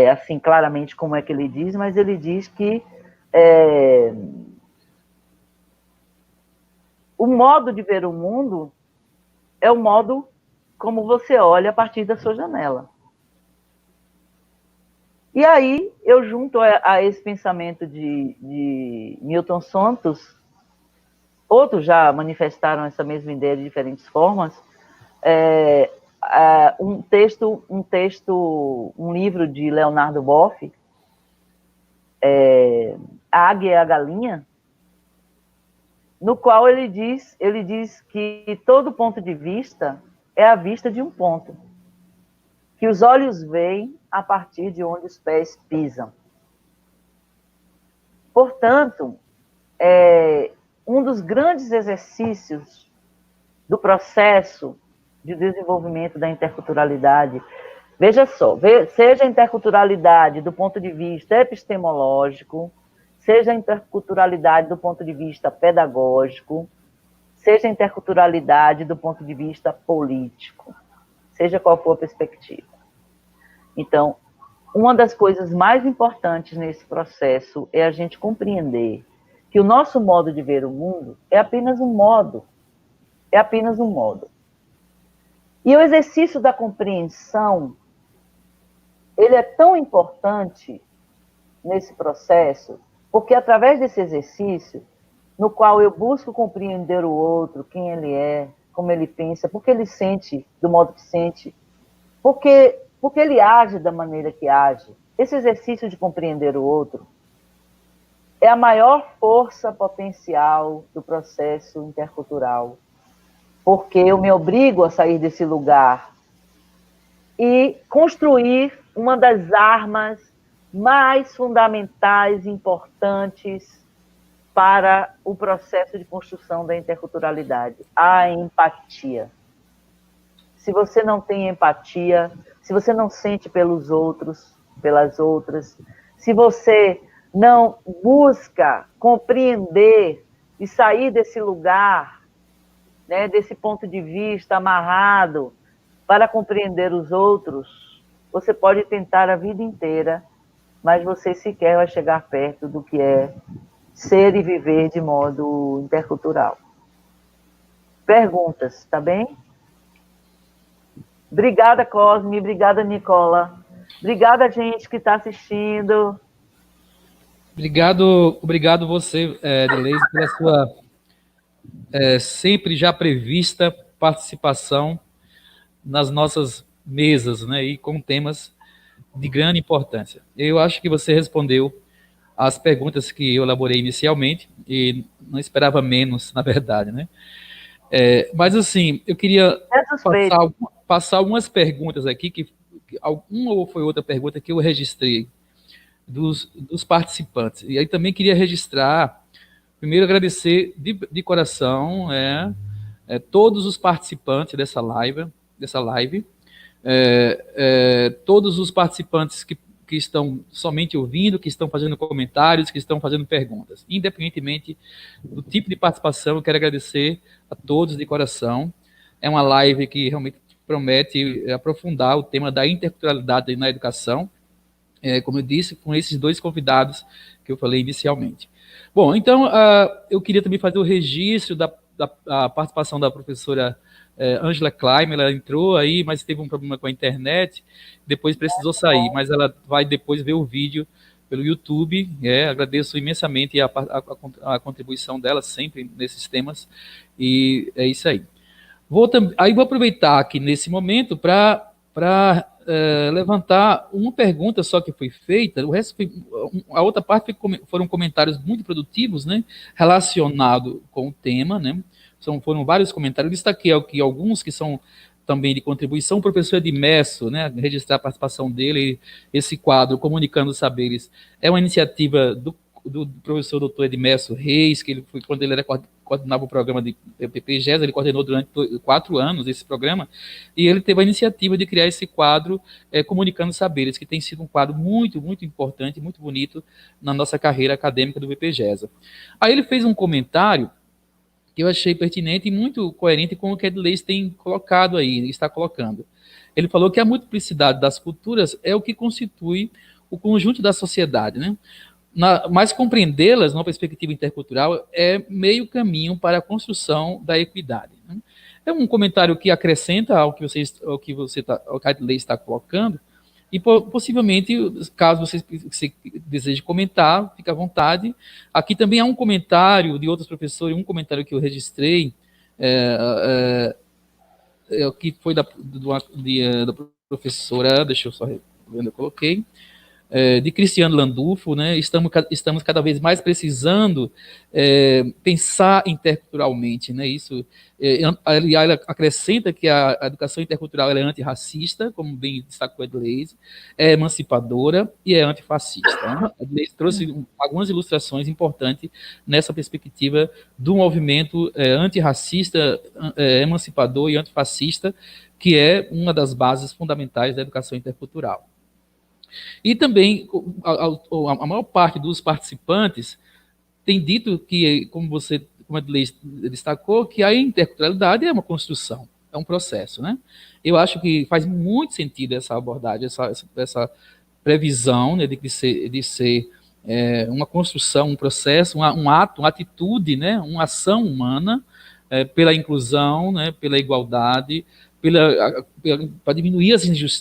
assim claramente como é que ele diz, mas ele diz que o modo de ver o mundo é o modo como você olha a partir da sua janela. E aí eu junto a esse pensamento de Milton Santos, outros já manifestaram essa mesma ideia de diferentes formas, um livro de Leonardo Boff, A Águia e a Galinha, no qual ele diz que todo ponto de vista é a vista de um ponto, que os olhos veem a partir de onde os pés pisam. Portanto, um dos grandes exercícios do processo de desenvolvimento da interculturalidade, veja só, seja a interculturalidade do ponto de vista epistemológico, seja a interculturalidade do ponto de vista pedagógico, seja a interculturalidade do ponto de vista político, seja qual for a perspectiva. Então, uma das coisas mais importantes nesse processo é a gente compreender que o nosso modo de ver o mundo é apenas um modo. É apenas um modo. E o exercício da compreensão, ele é tão importante nesse processo, porque através desse exercício, no qual eu busco compreender o outro, quem ele é, como ele pensa, porque ele sente do modo que sente, porque ele age da maneira que age. Esse exercício de compreender o outro é a maior força potencial do processo intercultural, porque eu me obrigo a sair desse lugar e construir uma das armas mais fundamentais e importantes para o processo de construção da interculturalidade, a empatia. Se você não tem empatia, se você não sente pelos outros, pelas outras, se você não busca compreender e sair desse lugar, né, desse ponto de vista amarrado para compreender os outros, você pode tentar a vida inteira, mas você sequer vai chegar perto do que é ser e viver de modo intercultural. Perguntas, tá bem? Obrigada, Cosme, obrigada, Nicola. Obrigada, gente que está assistindo. Obrigado você, Deileze, pela sua sempre já prevista participação nas nossas mesas, né, e com temas de grande importância. Eu acho que você respondeu as perguntas que eu elaborei inicialmente e não esperava menos, na verdade, né? Mas assim, eu queria passar algumas perguntas aqui, uma ou foi outra pergunta que eu registrei dos participantes. E aí também queria registrar, primeiro agradecer de coração todos os participantes dessa live, todos os participantes que estão somente ouvindo, que estão fazendo comentários, que estão fazendo perguntas. Independentemente do tipo de participação, eu quero agradecer a todos de coração. É uma live que realmente promete aprofundar o tema da interculturalidade na educação, como eu disse, com esses dois convidados que eu falei inicialmente. Bom, então, eu queria também fazer o registro da participação da professora Angela Klein. Ela entrou aí, mas teve um problema com a internet, depois precisou sair, mas ela vai depois ver o vídeo pelo YouTube. Agradeço imensamente a contribuição dela sempre nesses temas, e é isso aí. Vou aproveitar aqui nesse momento para levantar uma pergunta só que foi feita. O resto a outra parte foram comentários muito produtivos, né, relacionado com o tema, né. Foram vários comentários. Eu destaquei aqui alguns que são também de contribuição. O professor Edmesso, né, registrar a participação dele, esse quadro Comunicando Saberes, é uma iniciativa do professor doutor Edmesso Reis, que ele foi, quando ele coordenava o programa de PPGES, ele coordenou durante 4 anos esse programa, e ele teve a iniciativa de criar esse quadro Comunicando Saberes, que tem sido um quadro muito, muito importante, muito bonito na nossa carreira acadêmica do BPGESA. Aí ele fez um comentário que eu achei pertinente e muito coerente com o que a Deileze tem colocado aí, está colocando. Ele falou que a multiplicidade das culturas é o que constitui o conjunto da sociedade, né? Mas compreendê-las numa perspectiva intercultural é meio caminho para a construção da equidade, né? É um comentário que acrescenta ao que a Deileze está colocando, e possivelmente, caso você deseje comentar, fique à vontade. Aqui também há um comentário de outros professores, um comentário que eu registrei, que foi da professora, deixa eu só ver onde eu coloquei, de Cristiano Landulfo, né? Estamos cada vez mais precisando pensar interculturalmente, né? Isso, ela acrescenta que a educação intercultural ela é antirracista, como bem destacou a Edleise, é emancipadora e é antifascista. Né? A Edleise trouxe algumas ilustrações importantes nessa perspectiva do movimento antirracista, emancipador e antifascista, que é uma das bases fundamentais da educação intercultural. E também a maior parte dos participantes tem dito que, como a Edleise destacou, que a interculturalidade é uma construção, é um processo, né? Eu acho que faz muito sentido essa abordagem, essa previsão, né, de ser uma construção, um processo, um ato, uma atitude, né, uma ação humana pela inclusão, né, pela igualdade, para diminuir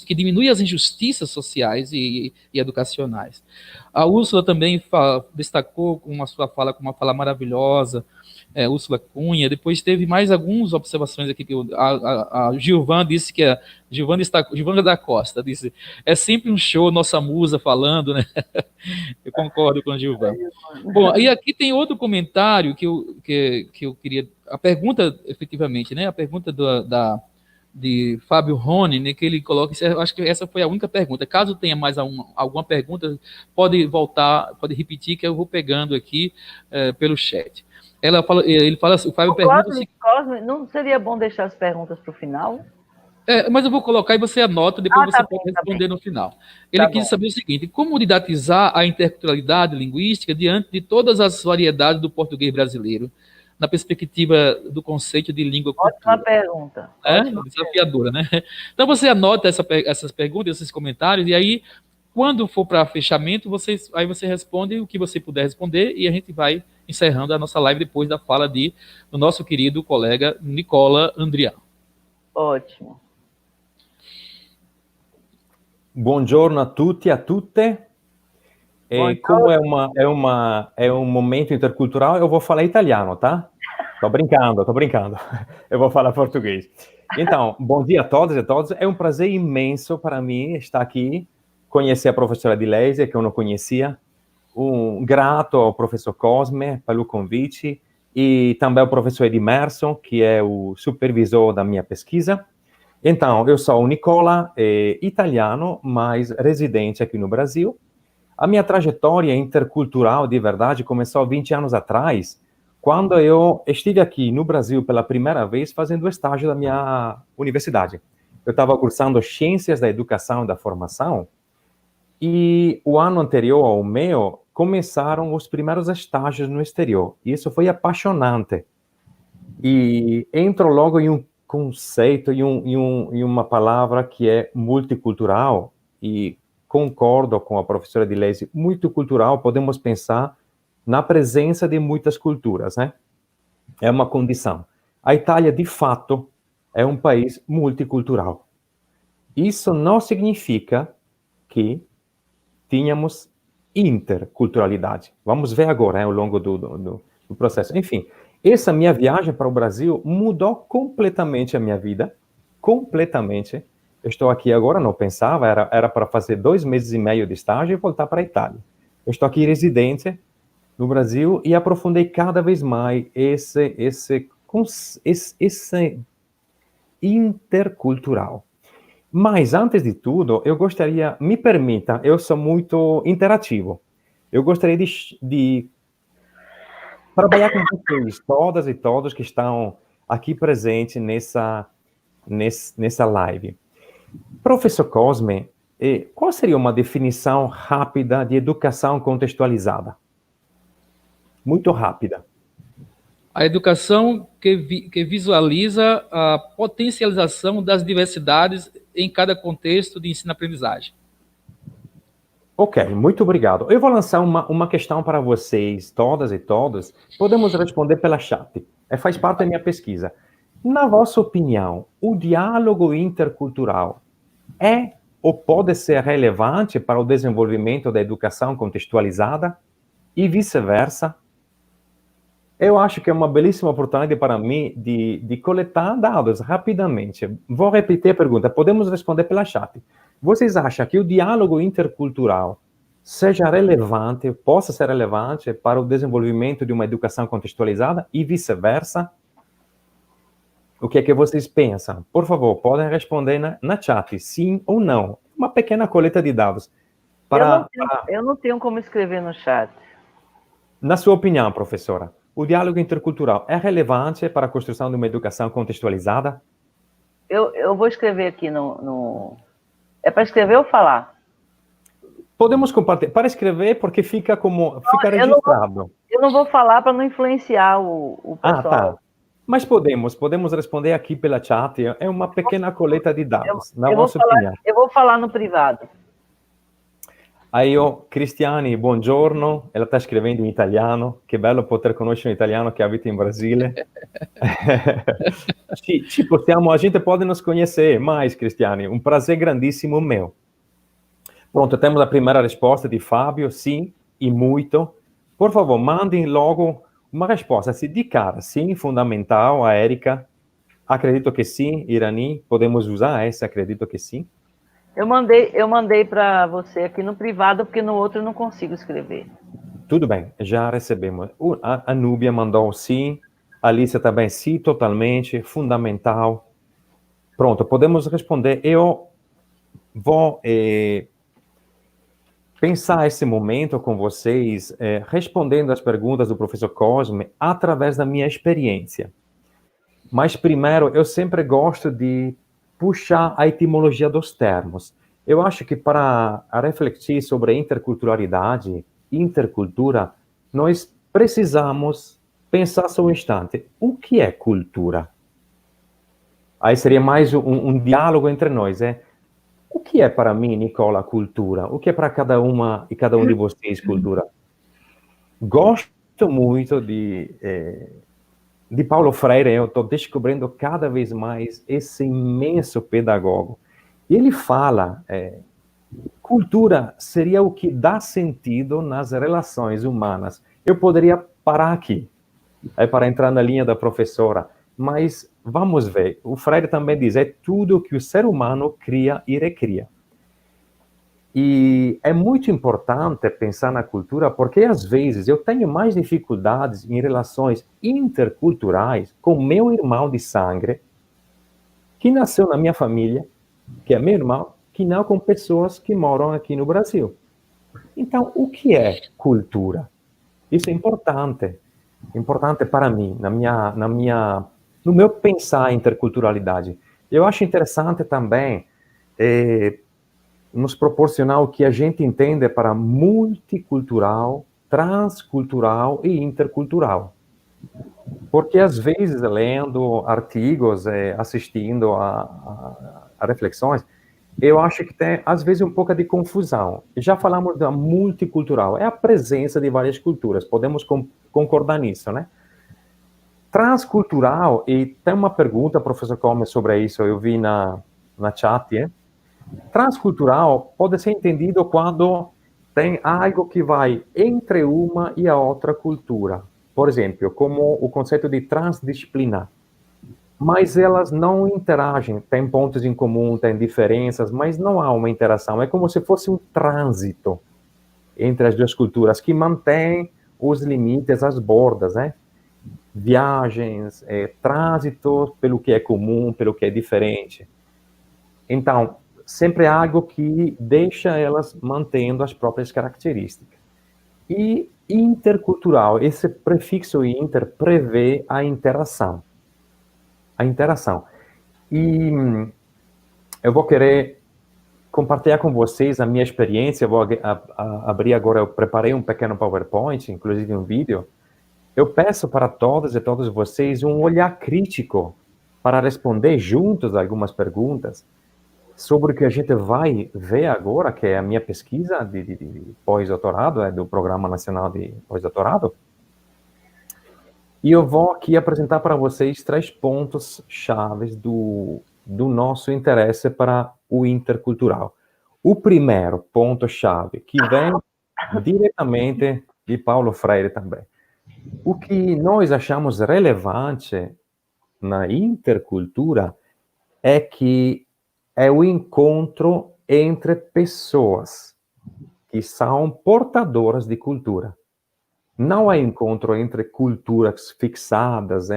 que diminui as injustiças sociais e educacionais. A Úrsula também destacou com uma fala maravilhosa, Úrsula Cunha. Depois teve mais algumas observações aqui que a Gilvan disse que Gilvana da Costa disse: é sempre um show, nossa musa falando, né? Eu concordo com a Gilvan. Bom, e aqui tem outro comentário que eu queria. A pergunta, efetivamente, né? A pergunta de Fábio Rony, né, que ele coloca, acho que essa foi a única pergunta. Caso tenha mais alguma pergunta, pode repetir, que eu vou pegando aqui pelo chat. Ele fala assim, o Fábio pergunta... Cosme, não seria bom deixar as perguntas para o final? Mas eu vou colocar e você anota, depois você pode responder no final. Ele quis saber o seguinte: como didatizar a interculturalidade linguística diante de todas as variedades do português brasileiro, na perspectiva do conceito de língua cultura? Ótima pergunta. Desafiadora, né? Então você anota essas perguntas, esses comentários, e aí, quando for para fechamento, você responde o que você puder responder, e a gente vai encerrando a nossa live depois da fala do nosso querido colega Nicola Andriano. Ótimo. Buongiorno a tutti e a tutte. Como é um momento intercultural, eu vou falar italiano, tá? Tô brincando. Eu vou falar português. Então, bom dia a todos e todas. É um prazer imenso para mim estar aqui, conhecer a professora Edleise, que eu não conhecia. Grato ao professor Cosme pelo convite e também ao professor Edimerson, que é o supervisor da minha pesquisa. Então, eu sou o Nicola, italiano, mas residente aqui no Brasil. A minha trajetória intercultural, de verdade, começou 20 anos atrás, quando eu estive aqui no Brasil pela primeira vez fazendo o estágio da minha universidade. Eu estava cursando Ciências da Educação e da Formação, e o ano anterior ao meu, começaram os primeiros estágios no exterior. E isso foi apaixonante. E entro logo em um conceito e uma palavra que é multicultural, e concordo com a professora Edleise, multicultural, podemos pensar na presença de muitas culturas, né? É uma condição. A Itália, de fato, é um país multicultural. Isso não significa que tínhamos interculturalidade. Vamos ver agora, ao longo do processo. Enfim, essa minha viagem para o Brasil mudou completamente a minha vida, completamente. Eu estou aqui agora, não pensava, era para fazer 2 meses e meio de estágio e voltar para a Itália. Eu estou aqui residente no Brasil e aprofundei cada vez mais esse intercultural. Mas, antes de tudo, eu gostaria, me permita, eu sou muito interativo. Eu gostaria de trabalhar com vocês, todas e todos que estão aqui presentes nessa live. Professor Cosme, qual seria uma definição rápida de educação contextualizada? Muito rápida. A educação que visualiza a potencialização das diversidades em cada contexto de ensino-aprendizagem. Ok, muito obrigado. Eu vou lançar uma questão para vocês, todas e todos. Podemos responder pela chat. Faz parte da minha pesquisa. Na vossa opinião, o diálogo intercultural é ou pode ser relevante para o desenvolvimento da educação contextualizada e vice-versa? Eu acho que é uma belíssima oportunidade para mim de coletar dados rapidamente. Vou repetir a pergunta, podemos responder pela chat. Vocês acham que o diálogo intercultural seja relevante, possa ser relevante para o desenvolvimento de uma educação contextualizada e vice-versa? O que é que vocês pensam? Por favor, podem responder na chat, sim ou não. Uma pequena coleta de dados. Eu não tenho como escrever no chat. Na sua opinião, professora, o diálogo intercultural é relevante para a construção de uma educação contextualizada? Eu vou escrever aqui no... É para escrever ou falar? Podemos compartilhar. Para escrever, porque fica registrado. Eu não vou falar para não influenciar o pessoal. Tá. Mas podemos responder aqui pela chat. É uma pequena coleta de dados, na vossa opinião. Eu vou falar no privado. Aí, Cristiane, buongiorno. Ela está escrevendo em italiano. Que bello poter conoscere um italiano que habita em Brasília. A gente pode nos conhecer mais, Cristiane. Um prazer grandíssimo meu. Pronto, temos a primeira resposta de Fábio, sim, e muito. Por favor, mandem logo uma resposta. Se de cara, sim, fundamental, a Érica. Acredito que sim, Irani, podemos usar essa, acredito que sim. Eu mandei para você aqui no privado, porque no outro eu não consigo escrever. Tudo bem, já recebemos. A Núbia mandou sim, a Alicia também sim, totalmente, fundamental. Pronto, podemos responder. Eu vou pensar esse momento com vocês, respondendo as perguntas do professor Cosme através da minha experiência. Mas primeiro, eu sempre gosto de puxar a etimologia dos termos. Eu acho que para refletir sobre interculturalidade, intercultura, nós precisamos pensar só um instante. O que é cultura? Aí seria mais um diálogo entre nós, O que é para mim, Nicola, cultura? O que é para cada uma e cada um de vocês cultura? Gosto muito de Paulo Freire. Eu estou descobrindo cada vez mais esse imenso pedagogo. E ele fala, cultura seria o que dá sentido nas relações humanas. Eu poderia parar aqui, para entrar na linha da professora, mas vamos ver. O Freire também diz, é tudo que o ser humano cria e recria. E é muito importante pensar na cultura, porque às vezes eu tenho mais dificuldades em relações interculturais com meu irmão de sangue, que nasceu na minha família, que é meu irmão, que não com pessoas que moram aqui no Brasil. Então, o que é cultura? Isso é importante para mim, no meu pensar em interculturalidade. Eu acho interessante também nos proporcionar o que a gente entende para multicultural, transcultural e intercultural. Porque, às vezes, lendo artigos, assistindo a reflexões, eu acho que tem, às vezes, um pouco de confusão. Já falamos da multicultural, é a presença de várias culturas, podemos concordar nisso, né? Transcultural, e tem uma pergunta, professor Comer, sobre isso, eu vi na chat, Transcultural pode ser entendido quando tem algo que vai entre uma e a outra cultura. Por exemplo, como o conceito de transdisciplinar. Mas elas não interagem, tem pontos em comum, tem diferenças, mas não há uma interação. É como se fosse um trânsito entre as duas culturas, que mantém os limites, as bordas, né? Viagens, trânsito pelo que é comum, pelo que é diferente. Então, sempre é algo que deixa elas mantendo as próprias características. E intercultural, esse prefixo inter prevê a interação. A interação. E eu vou querer compartilhar com vocês a minha experiência. Eu vou abrir agora, eu preparei um pequeno PowerPoint, inclusive um vídeo. Eu peço para todas e todos vocês um olhar crítico para responder juntos algumas perguntas sobre o que a gente vai ver agora, que é a minha pesquisa de pós-doutorado, do Programa Nacional de Pós-Doutorado. E eu vou aqui apresentar para vocês 3 pontos chaves do nosso interesse para o intercultural. O primeiro ponto-chave, que vem diretamente de Paulo Freire também. O que nós achamos relevante na intercultura é que é o encontro entre pessoas. que são portadoras de cultura. Não há encontro entre culturas fixadas,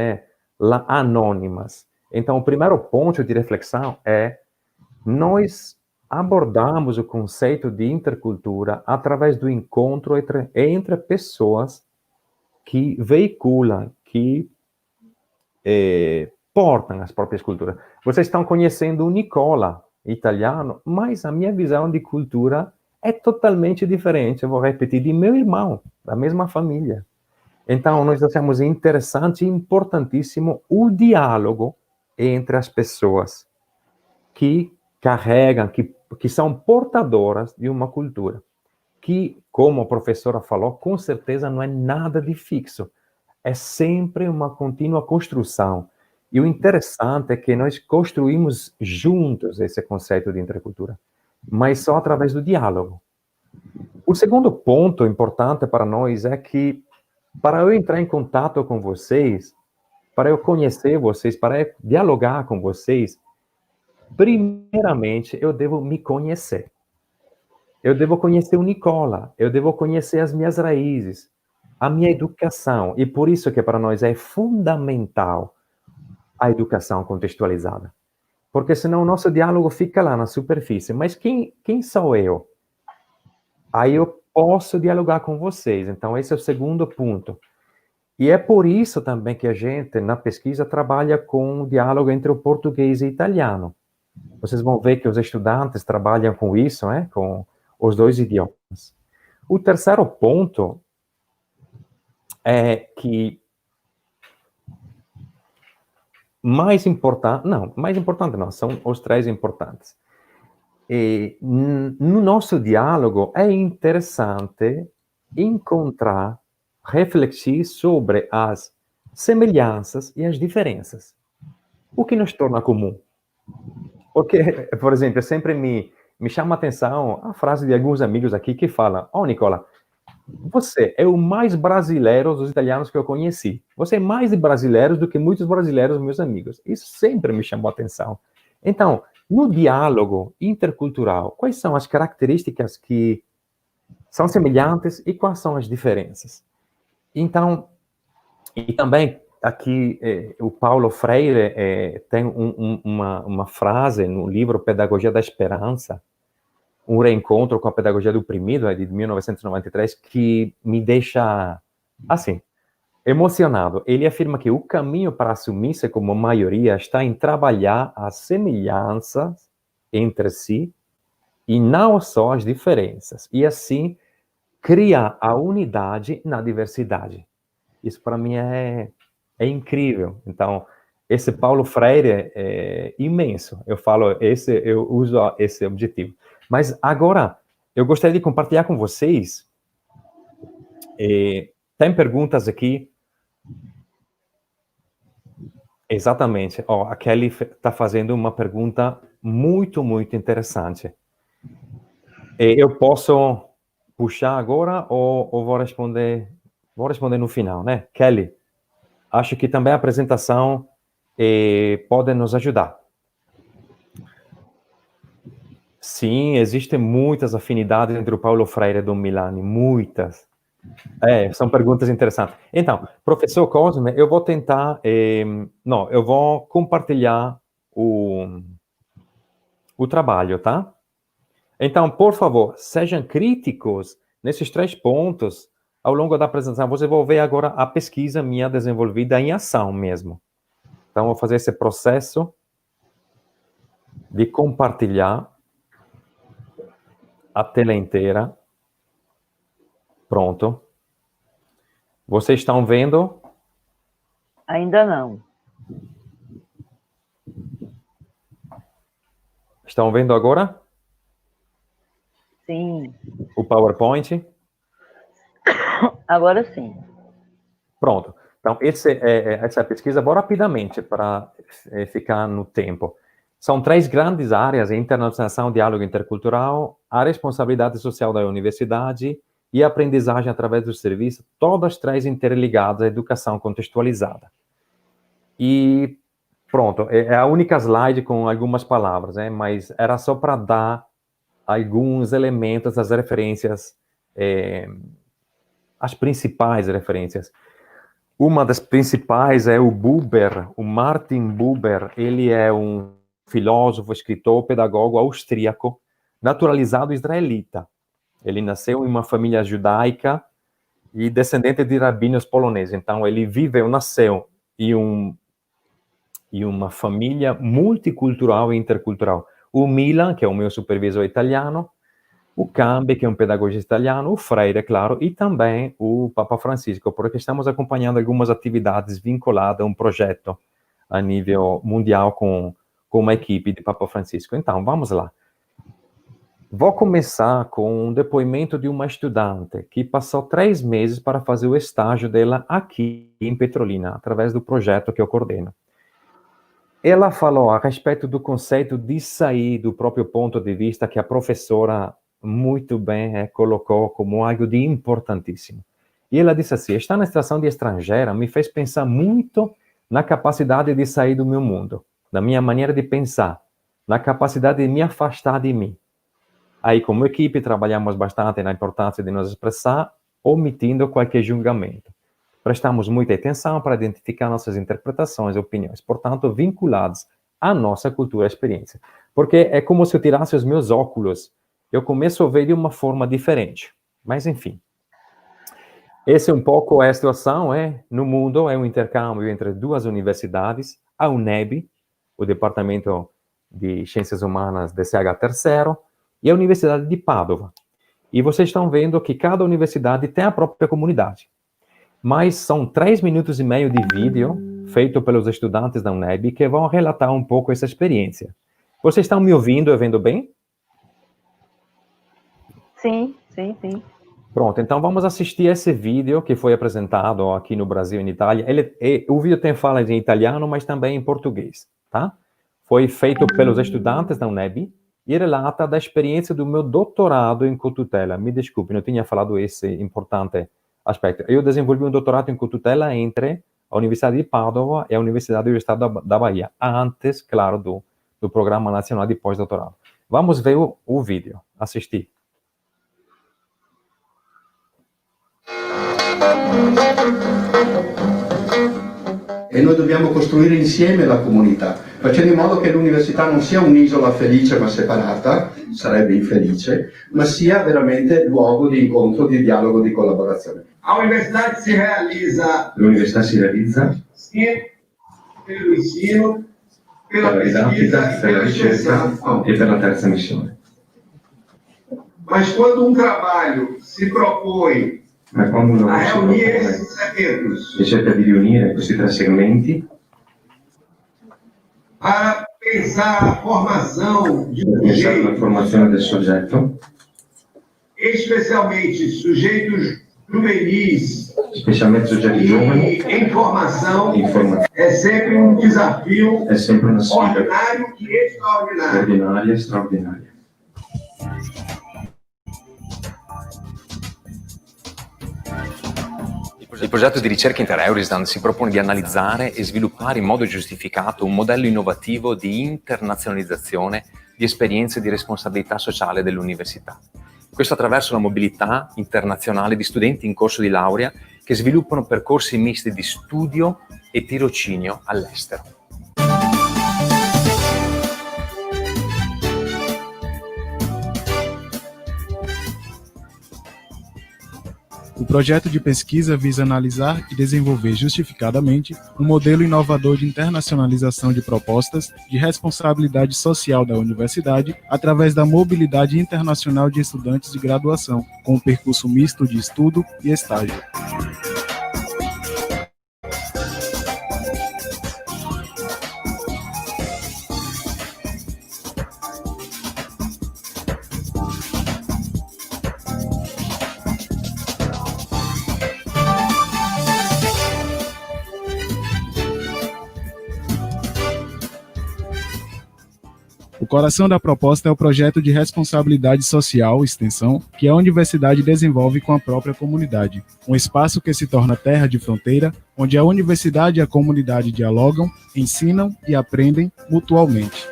anônimas. Então, o primeiro ponto de reflexão é nós abordamos o conceito de intercultura através do encontro entre pessoas que veiculam, que portam as próprias culturas. Vocês estão conhecendo o Nicola, italiano, mas a minha visão de cultura é totalmente diferente, eu vou repetir, de meu irmão, da mesma família. Então, nós achamos interessante e importantíssimo o diálogo entre as pessoas que carregam, que são portadoras de uma cultura, que, como a professora falou, com certeza não é nada de fixo, é sempre uma contínua construção. E o interessante é que nós construímos juntos esse conceito de intercultura, mas só através do diálogo. O segundo ponto importante para nós é que, para eu entrar em contato com vocês, para eu conhecer vocês, para eu dialogar com vocês, primeiramente, eu devo me conhecer. Eu devo conhecer o Nicola, eu devo conhecer as minhas raízes, a minha educação. E por isso que para nós é fundamental a educação contextualizada. Porque senão o nosso diálogo fica lá na superfície. Mas quem sou eu? Aí eu posso dialogar com vocês. Então, esse é o segundo ponto. E é por isso também que a gente, na pesquisa, trabalha com o diálogo entre o português e o italiano. Vocês vão ver que os estudantes trabalham com isso, com os dois idiomas. O terceiro ponto é que mais importante não, são os três importantes. E, no nosso diálogo é interessante encontrar, refletir sobre as semelhanças e as diferenças. O que nos torna comum? Porque, por exemplo, sempre me chama a atenção a frase de alguns amigos aqui que falam: Nicola, você é o mais brasileiro dos italianos que eu conheci. Você é mais brasileiro do que muitos brasileiros, meus amigos. Isso sempre me chamou a atenção. Então, no diálogo intercultural, quais são as características que são semelhantes e quais são as diferenças? Então, e também aqui o Paulo Freire tem uma frase no livro Pedagogia da Esperança, um reencontro com a pedagogia do oprimido, de 1993, que me deixa, assim, emocionado. Ele afirma que o caminho para assumir-se como maioria está em trabalhar as semelhanças entre si e não só as diferenças. E assim, criar a unidade na diversidade. Isso para mim é incrível. Então, esse Paulo Freire é imenso. Eu uso esse objetivo. Mas agora, eu gostaria de compartilhar com vocês. Tem perguntas aqui. Exatamente. A Kelly está fazendo uma pergunta muito, muito interessante. Eu posso puxar agora ou vou responder? Vou responder no final, né? Kelly, acho que também a apresentação pode nos ajudar. Sim, existem muitas afinidades entre o Paulo Freire e Dom Milani, muitas. São perguntas interessantes. Então, professor Cosme, eu vou tentar... eu vou compartilhar o trabalho, tá? Então, por favor, sejam críticos nesses 3 pontos ao longo da apresentação. Você vai ver agora a pesquisa minha desenvolvida em ação mesmo. Então, vou fazer esse processo de compartilhar a tela inteira. Pronto. Vocês estão vendo? Ainda não. Estão vendo agora? Sim. O PowerPoint? Agora sim. Pronto. Então, essa é a pesquisa. Vou rapidamente para ficar no tempo. São 3 grandes áreas: a internacionalização, diálogo intercultural, a responsabilidade social da universidade e a aprendizagem através do serviço, todas 3 interligadas à educação contextualizada. E pronto, é a única slide com algumas palavras, mas era só para dar alguns elementos das referências, as principais referências. Uma das principais é o Buber, o Martin Buber. Ele é um filósofo, escritor, pedagogo austríaco, naturalizado israelita. Ele nasceu em uma família judaica e descendente de rabinos poloneses. Então, ele nasceu em uma família multicultural e intercultural. O Milan, que é o meu supervisor italiano, o Cambi, que é um pedagogista italiano, o Freire, claro, e também o Papa Francisco, porque estamos acompanhando algumas atividades vinculadas a um projeto a nível mundial com uma equipe de Papa Francisco. Então, vamos lá. Vou começar com um depoimento de uma estudante que passou 3 meses para fazer o estágio dela aqui em Petrolina, através do projeto que eu coordeno. Ela falou a respeito do conceito de sair do próprio ponto de vista que a professora muito bem colocou como algo de importantíssimo. E ela disse assim: estar na situação de estrangeira me fez pensar muito na capacidade de sair do meu mundo, na minha maneira de pensar, na capacidade de me afastar de mim. Aí, como equipe, trabalhamos bastante na importância de nos expressar, omitindo qualquer julgamento. Prestamos muita atenção para identificar nossas interpretações e opiniões, portanto, vinculadas à nossa cultura e experiência. Porque é como se eu tirasse os meus óculos, eu começo a ver de uma forma diferente. Mas, enfim. Essa é um pouco a situação, no mundo, é um intercâmbio entre 2 universidades, a UNEB, o Departamento de Ciências Humanas de CH3, e a Universidade de Padova. E vocês estão vendo que cada universidade tem a própria comunidade. Mas são 3 minutos e meio de vídeo feito pelos estudantes da UNEB que vão relatar um pouco essa experiência. Vocês estão me ouvindo e vendo bem? Sim. Pronto, então vamos assistir esse vídeo que foi apresentado aqui no Brasil e na Itália. O vídeo tem falas em italiano, mas também em português, tá? Foi feito pelos estudantes da UNEB e relata da experiência do meu doutorado em cotutela. Me desculpe, não tinha falado esse importante aspecto. Eu desenvolvi um doutorado em cotutela entre a Universidade de Padova e a Universidade do Estado da Bahia, antes, claro, do Programa Nacional de Pós-Doutorado. Vamos ver o vídeo, assistir. E noi dobbiamo costruire insieme la comunità, facendo in modo che l'università non sia un'isola felice ma separata, sarebbe infelice, ma sia veramente luogo di incontro, di dialogo, di collaborazione. L'università si realizza Sim, pelo ensino, per la didattica, per la ricerca e per la terza missione. Mas quando um trabalho se propõe Ma quando uno a reunir esses segmentos e cerca di riunire questi 3 segmenti para pensar a formação de per pensare alla sujeitos, formazione del soggetto, especialmente sujeitos juvenis specialmente soggetti giovani, e em formação, informazione é sempre um desafio è sempre una sfida ordinário e extraordinário. ordinaria e straordinaria. Il progetto di ricerca Inter-Eurisland si propone di analizzare e sviluppare in modo giustificato un modello innovativo di internazionalizzazione di esperienze di responsabilità sociale dell'università. Questo attraverso la mobilità internazionale di studenti in corso di laurea che sviluppano percorsi misti di studio e tirocinio all'estero. O projeto de pesquisa visa analisar e desenvolver justificadamente um modelo inovador de internacionalização de propostas de responsabilidade social da universidade através da mobilidade internacional de estudantes de graduação, com um percurso misto de estudo e estágio. O coração da proposta é o projeto de responsabilidade social, extensão, que a universidade desenvolve com a própria comunidade. Um espaço que se torna terra de fronteira, onde a universidade e a comunidade dialogam, ensinam e aprendem mutualmente.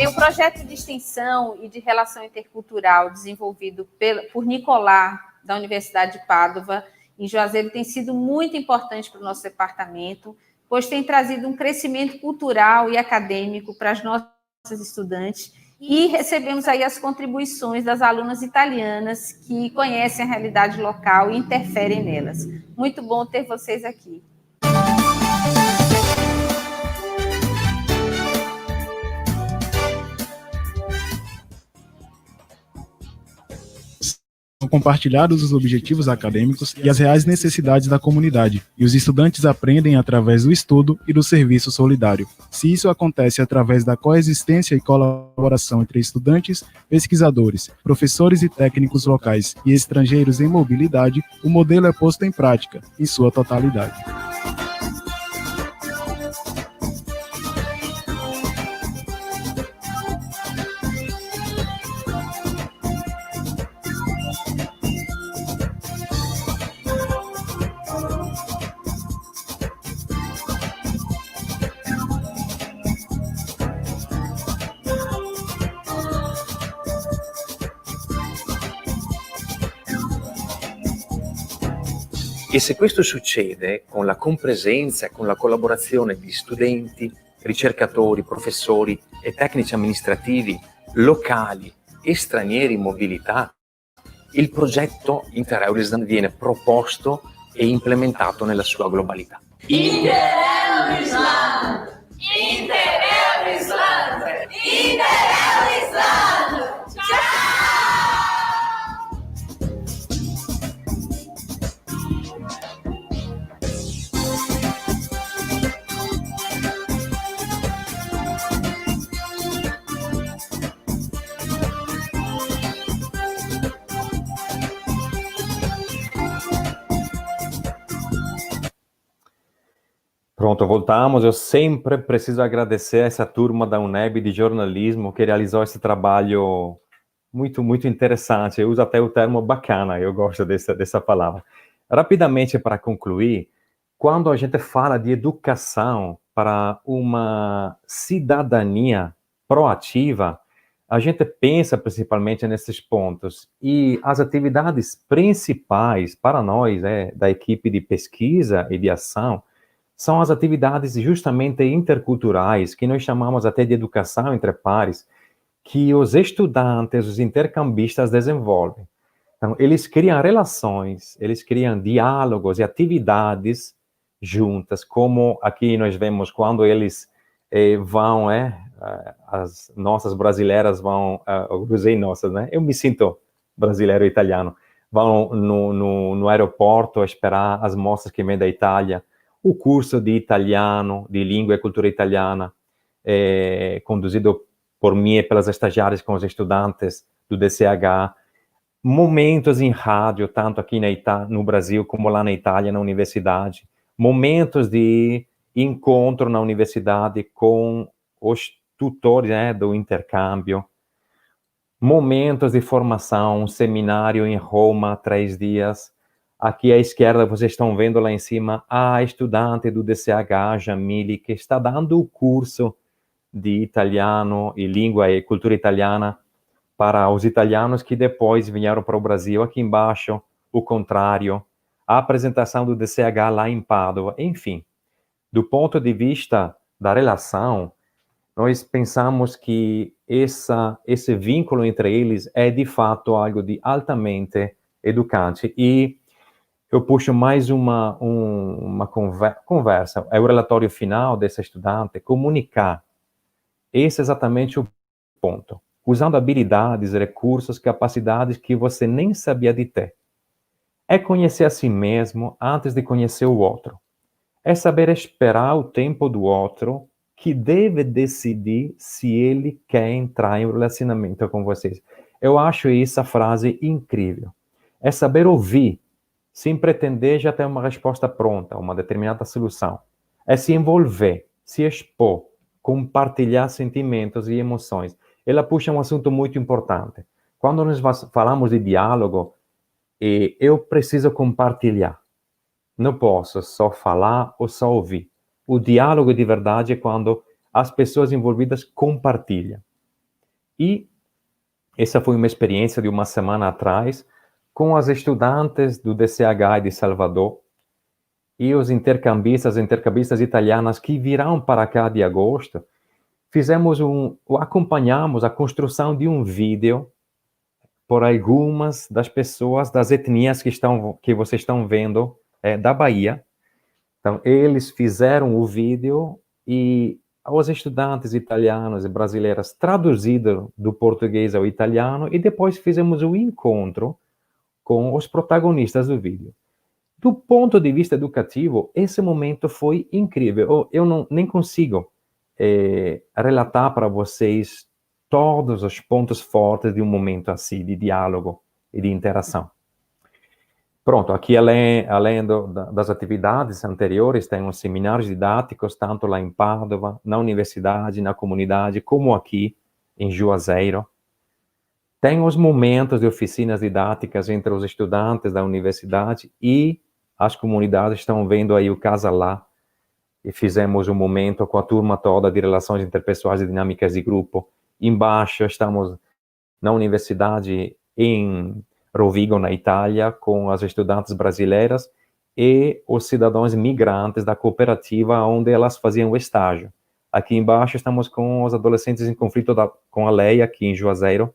Bem, o projeto de extensão e de relação intercultural desenvolvido por Nicolás, da Universidade de Pádua, em Juazeiro, tem sido muito importante para o nosso departamento, pois tem trazido um crescimento cultural e acadêmico para as nossas estudantes, e recebemos aí as contribuições das alunas italianas que conhecem a realidade local e interferem nelas. Muito bom ter vocês aqui. São compartilhados os objetivos acadêmicos e as reais necessidades da comunidade, e os estudantes aprendem através do estudo e do serviço solidário. Se isso acontece através da coexistência e colaboração entre estudantes, pesquisadores, professores e técnicos locais e estrangeiros em mobilidade, o modelo é posto em prática, em sua totalidade. E se questo succede con la compresenza e con la collaborazione di studenti, ricercatori, professori e tecnici amministrativi locali e stranieri in mobilità, il progetto Inter-Eurisland viene proposto e implementato nella sua globalità. Inter-Eurisland! Inter-Eurisland! Inter-Eurisland! Ciao! Pronto, voltamos. Eu sempre preciso agradecer essa turma da UNEB de jornalismo que realizou esse trabalho muito, muito interessante. Eu uso até o termo bacana, eu gosto dessa palavra. Rapidamente, para concluir, quando a gente fala de educação para uma cidadania proativa, a gente pensa principalmente nesses pontos. E as atividades principais para nós, da equipe de pesquisa e de ação, são as atividades justamente interculturais, que nós chamamos até de educação entre pares, que os estudantes, os intercambistas desenvolvem. Então, eles criam relações, eles criam diálogos e atividades juntas, como aqui nós vemos quando eles vão, as nossas brasileiras vão, eu usei nossas, né? Eu me sinto brasileiro e italiano, vão no aeroporto esperar as moças que vêm da Itália, o curso de italiano, de língua e cultura italiana, conduzido por mim e pelas estagiárias com os estudantes do DCH, momentos em rádio, tanto aqui no Brasil como lá na Itália, na universidade, momentos de encontro na universidade com os tutores do intercâmbio, momentos de formação, um seminário em Roma, 3 dias. Aqui à esquerda, vocês estão vendo lá em cima a estudante do DCH, Jamile, que está dando o curso de italiano e língua e cultura italiana para os italianos que depois vieram para o Brasil. Aqui embaixo, o contrário, a apresentação do DCH lá em Pádua. Enfim, do ponto de vista da relação, nós pensamos que esse vínculo entre eles é, de fato, algo de altamente educante. E eu puxo mais uma conversa. É o relatório final dessa estudante, comunicar. Esse é exatamente o ponto. Usando habilidades, recursos, capacidades que você nem sabia de ter. É conhecer a si mesmo antes de conhecer o outro. É saber esperar o tempo do outro, que deve decidir se ele quer entrar em um relacionamento com vocês. Eu acho essa frase incrível. É saber ouvir, sem pretender já ter uma resposta pronta, uma determinada solução. É se envolver, se expor, compartilhar sentimentos e emoções. Ela puxa um assunto muito importante. Quando nós falamos de diálogo, eu preciso compartilhar. Não posso só falar ou só ouvir. O diálogo de verdade é quando as pessoas envolvidas compartilham. E essa foi uma experiência de uma semana atrás com as estudantes do DCH de Salvador e os intercambistas italianas que virão para cá de agosto. Acompanhamos a construção de um vídeo por algumas das pessoas das etnias que vocês estão vendo da Bahia. Então, eles fizeram o vídeo e os estudantes italianos e brasileiras traduziram do português ao italiano e depois fizemos o encontro com os protagonistas do vídeo. Do ponto de vista educativo, esse momento foi incrível. Eu nem consigo relatar para vocês todos os pontos fortes de um momento assim, de diálogo e de interação. Pronto, aqui além das atividades anteriores, tem os seminários didáticos, tanto lá em Pádua, na universidade, na comunidade, como aqui em Juazeiro. Tem os momentos de oficinas didáticas entre os estudantes da universidade e as comunidades. Estão vendo aí o Casa Lá, e fizemos um momento com a turma toda de relações interpessoais e dinâmicas de grupo. Embaixo estamos na universidade em Rovigo, na Itália, com as estudantes brasileiras e os cidadãos migrantes da cooperativa onde elas faziam o estágio. Aqui embaixo estamos com os adolescentes em conflito com a lei, aqui em Juazeiro,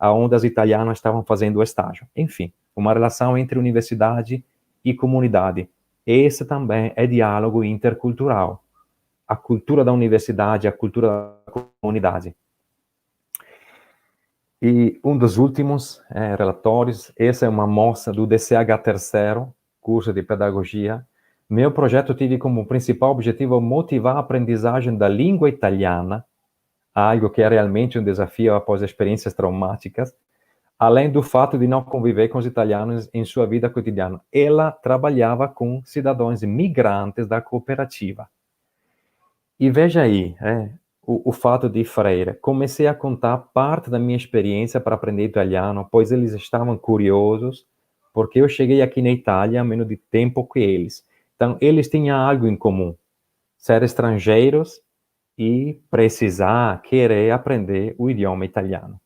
onde as italianas estavam fazendo o estágio. Enfim, uma relação entre universidade e comunidade. Esse também é diálogo intercultural. A cultura da universidade, a cultura da comunidade. E um dos últimos relatórios, essa é uma amostra do DCH terceiro, curso de pedagogia. Meu projeto teve como principal objetivo motivar a aprendizagem da língua italiana, algo que é realmente um desafio após experiências traumáticas, além do fato de não conviver com os italianos em sua vida cotidiana. Ela trabalhava com cidadãos migrantes da cooperativa. E veja aí, o fato de Freire. Comecei a contar parte da minha experiência para aprender italiano, pois eles estavam curiosos, porque eu cheguei aqui na Itália menos de tempo que eles. Então, eles tinham algo em comum. Ser estrangeiros e querer aprender o idioma italiano.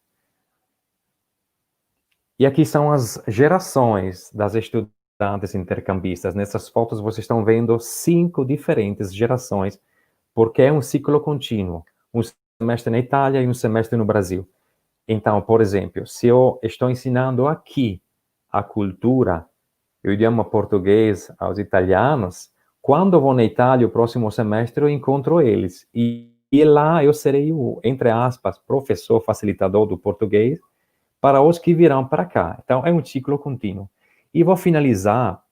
E aqui são as gerações das estudantes intercambistas. Nessas fotos vocês estão vendo 5 diferentes gerações, porque é um ciclo contínuo. Um semestre na Itália e um semestre no Brasil. Então, por exemplo, se eu estou ensinando aqui a cultura, o idioma português aos italianos, quando eu vou na Itália o próximo semestre, eu encontro eles. E lá eu serei o, entre aspas, professor facilitador do português para os que virão para cá. Então, é um ciclo contínuo. E vou finalizar,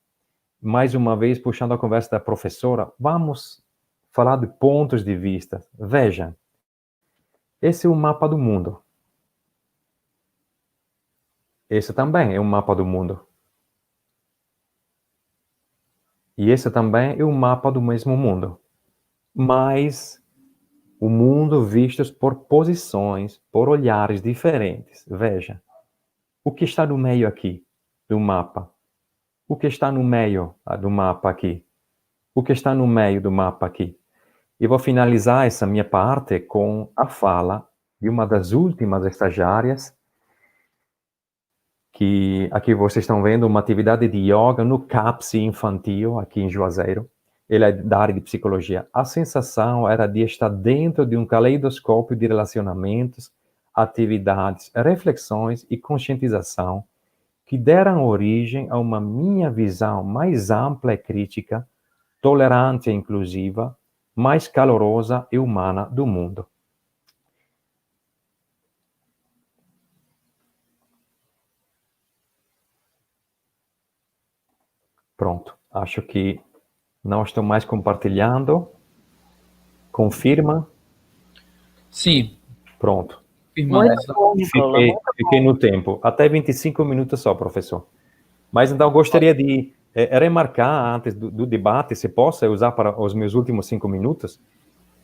mais uma vez, puxando a conversa da professora, vamos falar de pontos de vista. Veja, esse é o mapa do mundo. Esse também é um mapa do mundo. E esse também é um mapa do mesmo mundo. Mas o mundo visto por posições, por olhares diferentes. Veja, o que está no meio aqui do mapa? O que está no meio do mapa aqui? O que está no meio do mapa aqui? E vou finalizar essa minha parte com a fala de uma das últimas estagiárias, que aqui vocês estão vendo uma atividade de yoga no CAPS infantil, aqui em Juazeiro. Ele é da área de psicologia. A sensação era de estar dentro de um caleidoscópio de relacionamentos, atividades, reflexões e conscientização que deram origem a uma minha visão mais ampla e crítica, tolerante e inclusiva, mais calorosa e humana do mundo. Pronto, acho que não estou mais compartilhando. Confirma? Sim. Pronto. Muito bom, Nicola. Fiquei no tempo. Até 25 minutos só, professor. Mas então gostaria de remarcar, antes do debate, se possa usar para os meus últimos 5 minutos,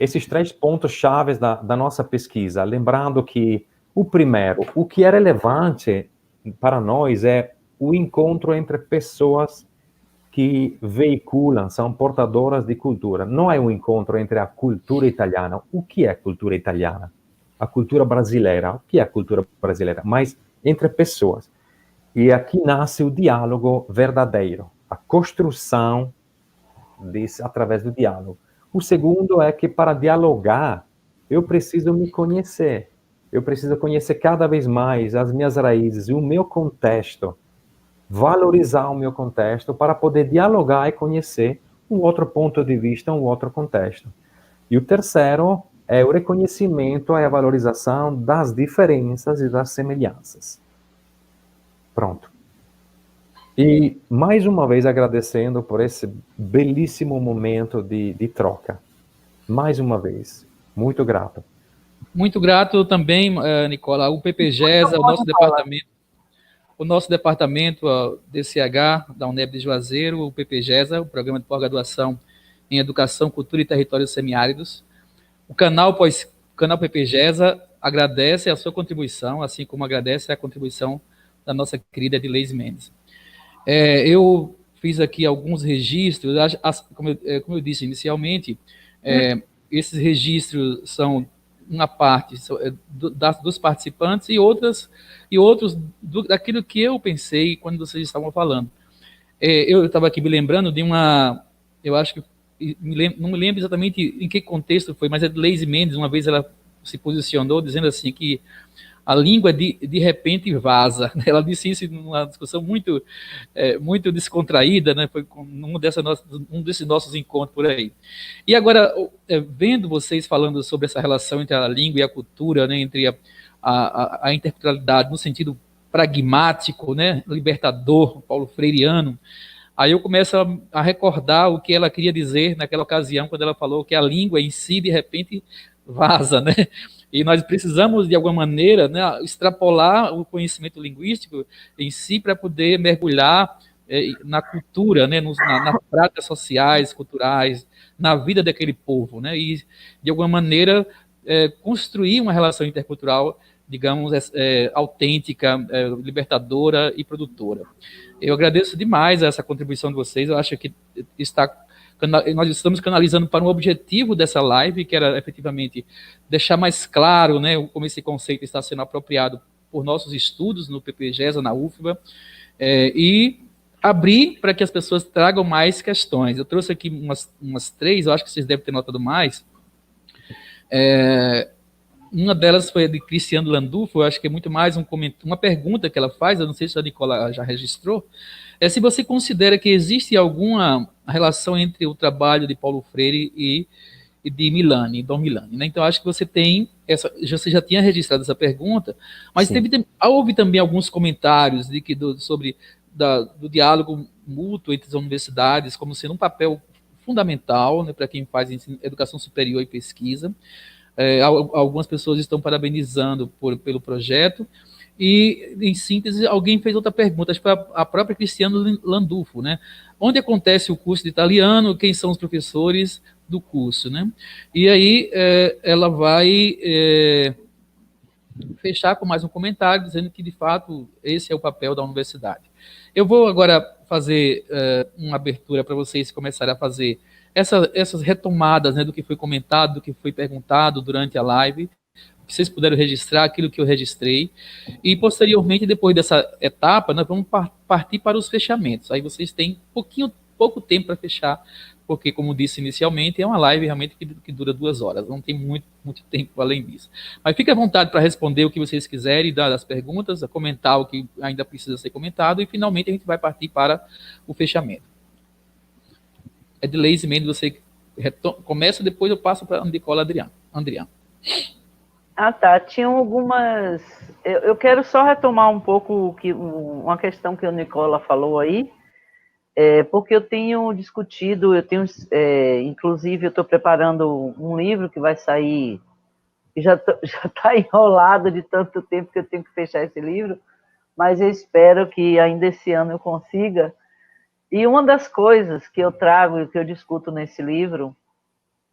esses 3 pontos chaves da nossa pesquisa. Lembrando que o primeiro, o que é relevante para nós é o encontro entre pessoas que veiculam, são portadoras de cultura. Não é um encontro entre a cultura italiana. O que é cultura italiana? a cultura brasileira. O que é a cultura brasileira? Mas entre pessoas. E aqui nasce o diálogo verdadeiro, a construção desse através do diálogo. O segundo é que para dialogar, eu preciso me conhecer. Eu preciso conhecer cada vez mais as minhas raízes e o meu contexto. Valorizar o meu contexto para poder dialogar e conhecer um outro ponto de vista, um outro contexto. E o terceiro é o reconhecimento e a valorização das diferenças e das semelhanças. Pronto. E, mais uma vez, agradecendo por esse belíssimo momento de troca. Mais uma vez. Muito grato. Muito grato também, Nicola, o PPGESA, o nosso departamento DCH, da UNEB de Juazeiro, o PPGESA, o Programa de Pós-Graduação em Educação, Cultura e Territórios Semiáridos. O canal PPGESA agradece a sua contribuição, assim como agradece a contribuição da nossa querida Edileise Mendes. Eu fiz aqui alguns registros, como eu disse inicialmente, esses registros são uma parte dos participantes e outros daquilo que eu pensei quando vocês estavam falando. Eu estava aqui me lembrando de eu acho que, não me lembro exatamente em que contexto foi, mas a Edileise Mendes, uma vez ela se posicionou dizendo assim que a língua de repente vaza. Ela disse isso numa discussão muito descontraída, né? Foi num desses nossos encontros por aí. E agora, vendo vocês falando sobre essa relação entre a língua e a cultura, né? Entre a interculturalidade no sentido pragmático, né? Libertador, Paulo Freireano, aí eu começo a recordar o que ela queria dizer naquela ocasião, quando ela falou que a língua em si, de repente, vaza, né? E nós precisamos, de alguma maneira, né, extrapolar o conhecimento linguístico em si para poder mergulhar na cultura, né, nas práticas sociais, culturais, na vida daquele povo, né, e, de alguma maneira, construir uma relação intercultural, digamos, autêntica, libertadora e produtora. Eu agradeço demais essa contribuição de vocês, eu acho que nós estamos canalizando para um objetivo dessa live, que era efetivamente deixar mais claro, né, como esse conceito está sendo apropriado por nossos estudos no PPGESA, na UFBA, e abrir para que as pessoas tragam mais questões. Eu trouxe aqui umas 3, eu acho que vocês devem ter notado mais. Uma delas foi a de Cristiano Landulfo, eu acho que é muito mais uma pergunta que ela faz, eu não sei se a Nicola já registrou, se você considera que existe alguma relação entre o trabalho de Paulo Freire e de Milani, Dom Milani, né? Então, acho que você você já tinha registrado essa pergunta, mas houve também alguns comentários sobre do diálogo mútuo entre as universidades como sendo um papel fundamental, né, para quem faz educação superior e pesquisa. Algumas pessoas estão parabenizando pelo projeto. E, em síntese, alguém fez outra pergunta, acho que foi a própria Cristiano Landulfo, né? Onde acontece o curso de italiano, quem são os professores do curso, né? E aí ela vai fechar com mais um comentário, dizendo que, de fato, esse é o papel da universidade. Eu vou agora fazer uma abertura para vocês começarem a fazer essas retomadas, né, do que foi comentado, do que foi perguntado durante a live, que vocês puderam registrar, aquilo que eu registrei, e posteriormente, depois dessa etapa, nós vamos partir para os fechamentos. Aí vocês têm pouco tempo para fechar, porque, como disse inicialmente, é uma live realmente que dura 2 horas, não tem muito tempo além disso. Mas fique à vontade para responder o que vocês quiserem, dar as perguntas, comentar o que ainda precisa ser comentado, e finalmente a gente vai partir para o fechamento. Edileise Mendes, você começa, depois eu passo para a Nicola Andriano. Ah, tá. Tinham algumas... Eu quero só retomar um pouco uma questão que o Nicola falou aí, porque eu tenho discutido, inclusive eu estou preparando um livro que vai sair, que já está enrolado de tanto tempo que eu tenho que fechar esse livro, mas eu espero que ainda esse ano eu consiga. E uma das coisas que eu trago e que eu discuto nesse livro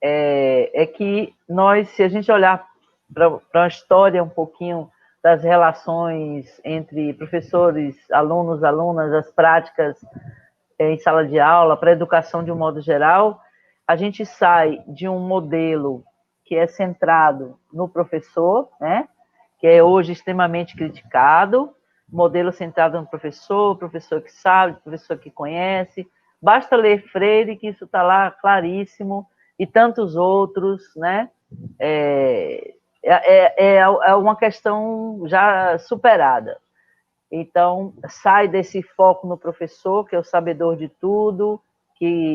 é que se a gente olhar para a história um pouquinho das relações entre professores, alunos, alunas, as práticas em sala de aula, para a educação de um modo geral, a gente sai de um modelo que é centrado no professor, né? Que é hoje extremamente criticado, modelo centrado no professor, professor que sabe, professor que conhece. Basta ler Freire, que isso está lá claríssimo, e tantos outros, né? É uma questão já superada. Então, sai desse foco no professor, que é o sabedor de tudo,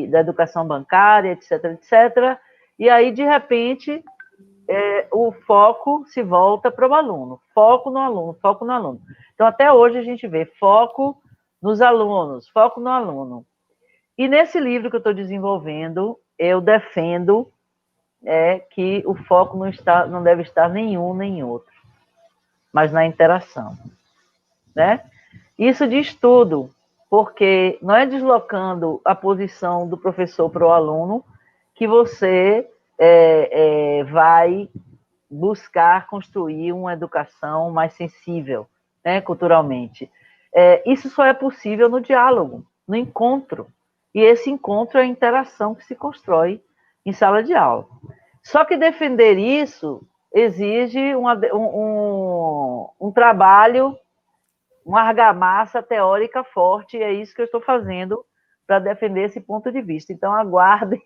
da educação bancária, etc., etc., e aí, de repente, o foco se volta para o aluno, foco no aluno, foco no aluno. Então, até hoje, a gente vê foco nos alunos, foco no aluno. E nesse livro que eu estou desenvolvendo, eu defendo que o foco não deve estar nenhum nem outro, mas na interação, né? Isso diz tudo, porque não é deslocando a posição do professor para o aluno que você vai buscar construir uma educação mais sensível, né, culturalmente. Isso só é possível no diálogo, no encontro. E esse encontro é a interação que se constrói em sala de aula. Só que defender isso exige um trabalho, uma argamassa teórica forte, e é isso que eu estou fazendo para defender esse ponto de vista. Então, aguardem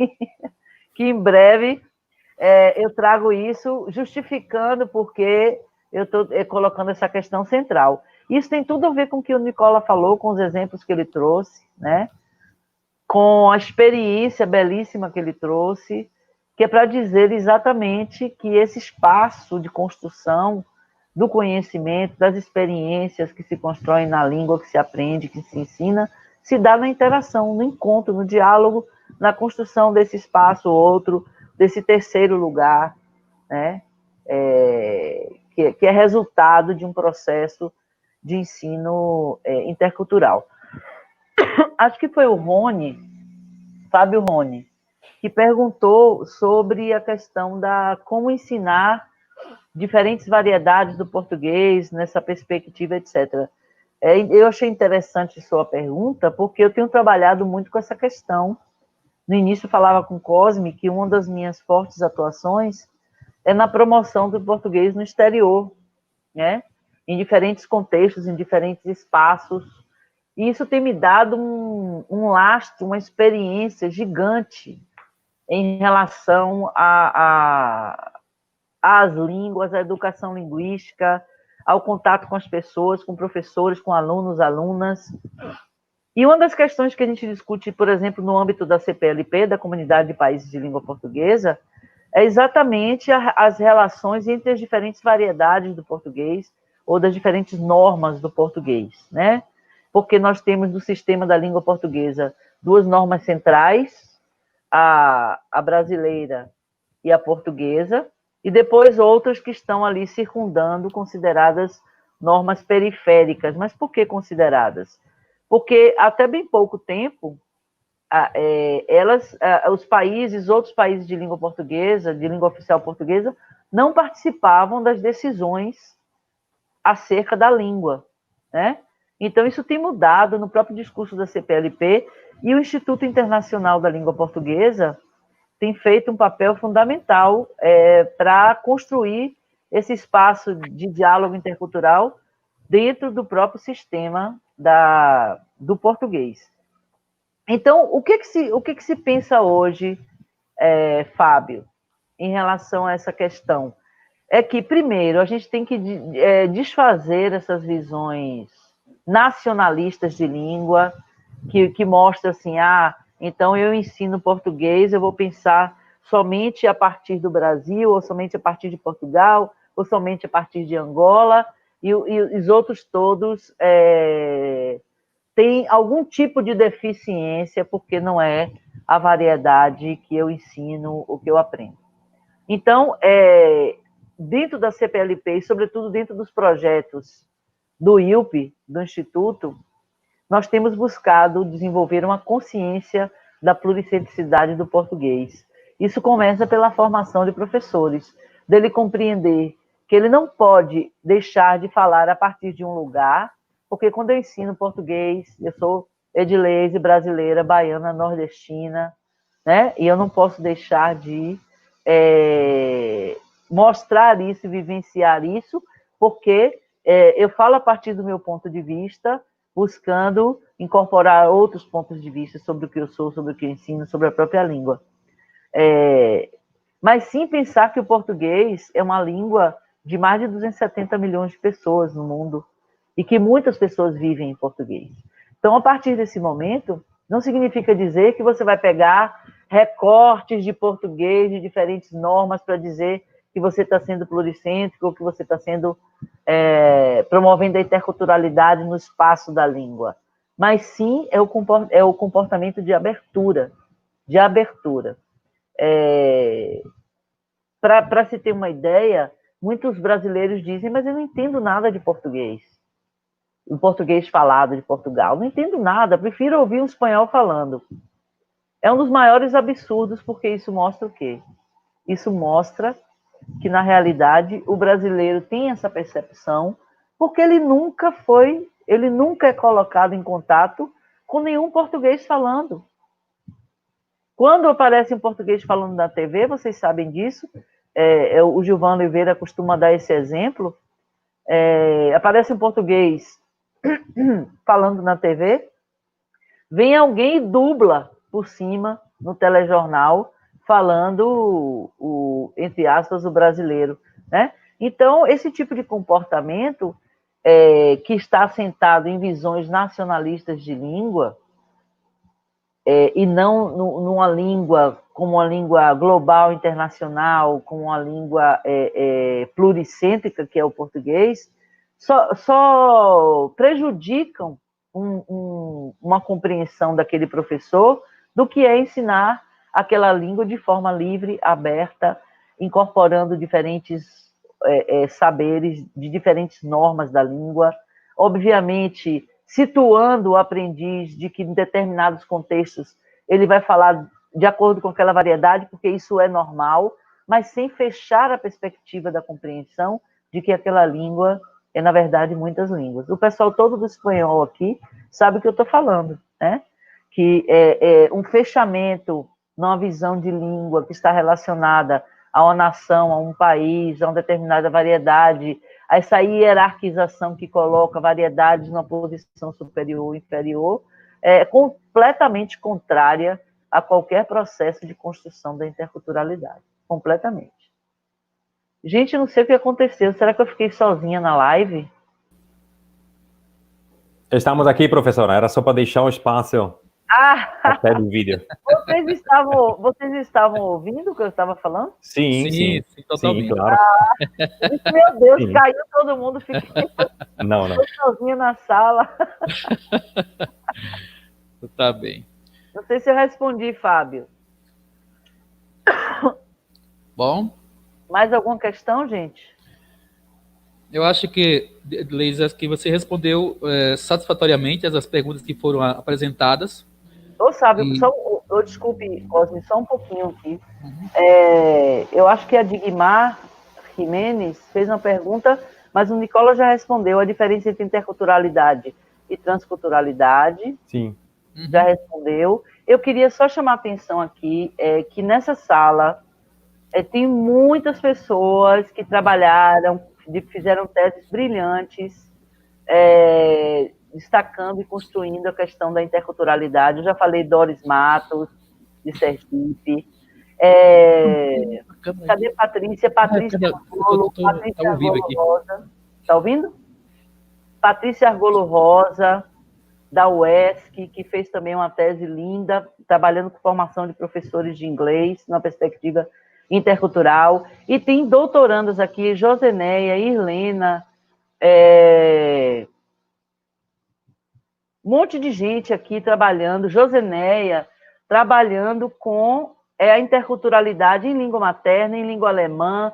que em breve eu trago isso justificando porque eu estou colocando essa questão central. Isso tem tudo a ver com o que o Nicola falou, com os exemplos que ele trouxe, né? Com a experiência belíssima que ele trouxe, que é para dizer exatamente que esse espaço de construção do conhecimento, das experiências que se constroem na língua, que se aprende, que se ensina, se dá na interação, no encontro, no diálogo, na construção desse espaço outro, desse terceiro lugar, né? Que é resultado de um processo de ensino intercultural. Acho que foi o Rony, Fábio Rony, que perguntou sobre a questão da como ensinar diferentes variedades do português nessa perspectiva, etc. Eu achei interessante sua pergunta, porque eu tenho trabalhado muito com essa questão. No início, falava com Cosme que uma das minhas fortes atuações é na promoção do português no exterior, né? Em diferentes contextos, em diferentes espaços. E isso tem me dado um lastro, uma experiência gigante em relação às línguas, à educação linguística, ao contato com as pessoas, com professores, com alunos, alunas. E uma das questões que a gente discute, por exemplo, no âmbito da CPLP, da Comunidade de Países de Língua Portuguesa, é exatamente as relações entre as diferentes variedades do português ou das diferentes normas do português, né? Porque nós temos no sistema da língua portuguesa duas normas centrais, a brasileira e a portuguesa, e depois outras que estão ali circundando, consideradas normas periféricas. Mas por que consideradas? Porque até bem pouco tempo, outros países de língua portuguesa, de língua oficial portuguesa, não participavam das decisões acerca da língua, né? Então, isso tem mudado no próprio discurso da CPLP, e o Instituto Internacional da Língua Portuguesa tem feito um papel fundamental para construir esse espaço de diálogo intercultural dentro do próprio sistema do português. Então, o que se pensa hoje, Fábio, em relação a essa questão? É que, primeiro, a gente tem que desfazer essas visões nacionalistas de língua, que mostram assim, então eu ensino português, eu vou pensar somente a partir do Brasil, ou somente a partir de Portugal, ou somente a partir de Angola, e os outros todos têm algum tipo de deficiência, porque não é a variedade que eu ensino, o que eu aprendo. Então, dentro da CPLP, e sobretudo dentro dos projetos do ILP, do Instituto, nós temos buscado desenvolver uma consciência da pluricentricidade do português. Isso começa pela formação de professores, dele compreender que ele não pode deixar de falar a partir de um lugar, porque quando eu ensino português, eu sou edilese, brasileira, baiana, nordestina, né? E eu não posso deixar de mostrar isso e vivenciar isso, porque eu falo a partir do meu ponto de vista, buscando incorporar outros pontos de vista sobre o que eu sou, sobre o que eu ensino, sobre a própria língua. Mas sim pensar que o português é uma língua de mais de 270 milhões de pessoas no mundo, e que muitas pessoas vivem em português. Então, a partir desse momento, não significa dizer que você vai pegar recortes de português, de diferentes normas, para dizer que você está sendo pluricêntrico, ou que você está sendo promovendo a interculturalidade no espaço da língua. Mas sim é o comportamento de abertura. Para se ter uma ideia, muitos brasileiros dizem, mas eu não entendo nada de português. O português falado de Portugal. Não entendo nada, prefiro ouvir um espanhol falando. É um dos maiores absurdos, porque isso mostra o quê? Isso mostra que, na realidade, o brasileiro tem essa percepção, porque ele nunca é colocado em contato com nenhum português falando. Quando aparece um português falando na TV, vocês sabem disso, o Gilvan Oliveira costuma dar esse exemplo, aparece um português falando na TV, vem alguém e dubla por cima no telejornal, falando, entre aspas, o brasileiro, né? Então, esse tipo de comportamento que está assentado em visões nacionalistas de língua, e não numa língua como uma língua global, internacional, como uma língua pluricêntrica, que é o português, só prejudicam uma compreensão daquele professor do que é ensinar aquela língua de forma livre, aberta, incorporando diferentes saberes de diferentes normas da língua, obviamente situando o aprendiz de que em determinados contextos ele vai falar de acordo com aquela variedade, porque isso é normal, mas sem fechar a perspectiva da compreensão de que aquela língua é, na verdade, muitas línguas. O pessoal todo do espanhol aqui sabe o que eu estou falando, né? Que é um fechamento numa visão de língua que está relacionada a uma nação, a um país, a uma determinada variedade, a essa hierarquização que coloca variedades numa posição superior ou inferior, é completamente contrária a qualquer processo de construção da interculturalidade. Completamente. Gente, não sei o que aconteceu. Será que eu fiquei sozinha na live? Estamos aqui, professora. Era só para deixar um espaço até do vídeo. Vocês estavam ouvindo o que eu estava falando? Sim, totalmente. Sim, claro. Meu Deus, sim. Caiu todo mundo, fiquei não. sozinha na sala. Tá bem. Não sei se eu respondi, Fábio. Bom. Mais alguma questão, gente? Eu acho que, Leisa, que você respondeu satisfatoriamente as perguntas que foram apresentadas. Ô, Sábio, desculpe, Cosme, só um pouquinho aqui. Eu acho que a Digmar Jimenez fez uma pergunta, mas o Nicola já respondeu a diferença entre interculturalidade e transculturalidade. Sim. Já respondeu. Eu queria só chamar a atenção aqui, que nessa sala tem muitas pessoas que trabalharam, fizeram teses brilhantes, destacando e construindo a questão da interculturalidade. Eu já falei Doris Matos, de Sergipe. Cadê Patrícia? Patrícia Argolo, Patrícia Argolo Rosa. Está ouvindo? Patrícia Argolo Rosa, da UESC, que fez também uma tese linda, trabalhando com formação de professores de inglês, numa perspectiva intercultural. E tem doutorandas aqui, Josenéia, Irlena, um monte de gente aqui trabalhando, Josenéia, trabalhando com a interculturalidade em língua materna, em língua alemã,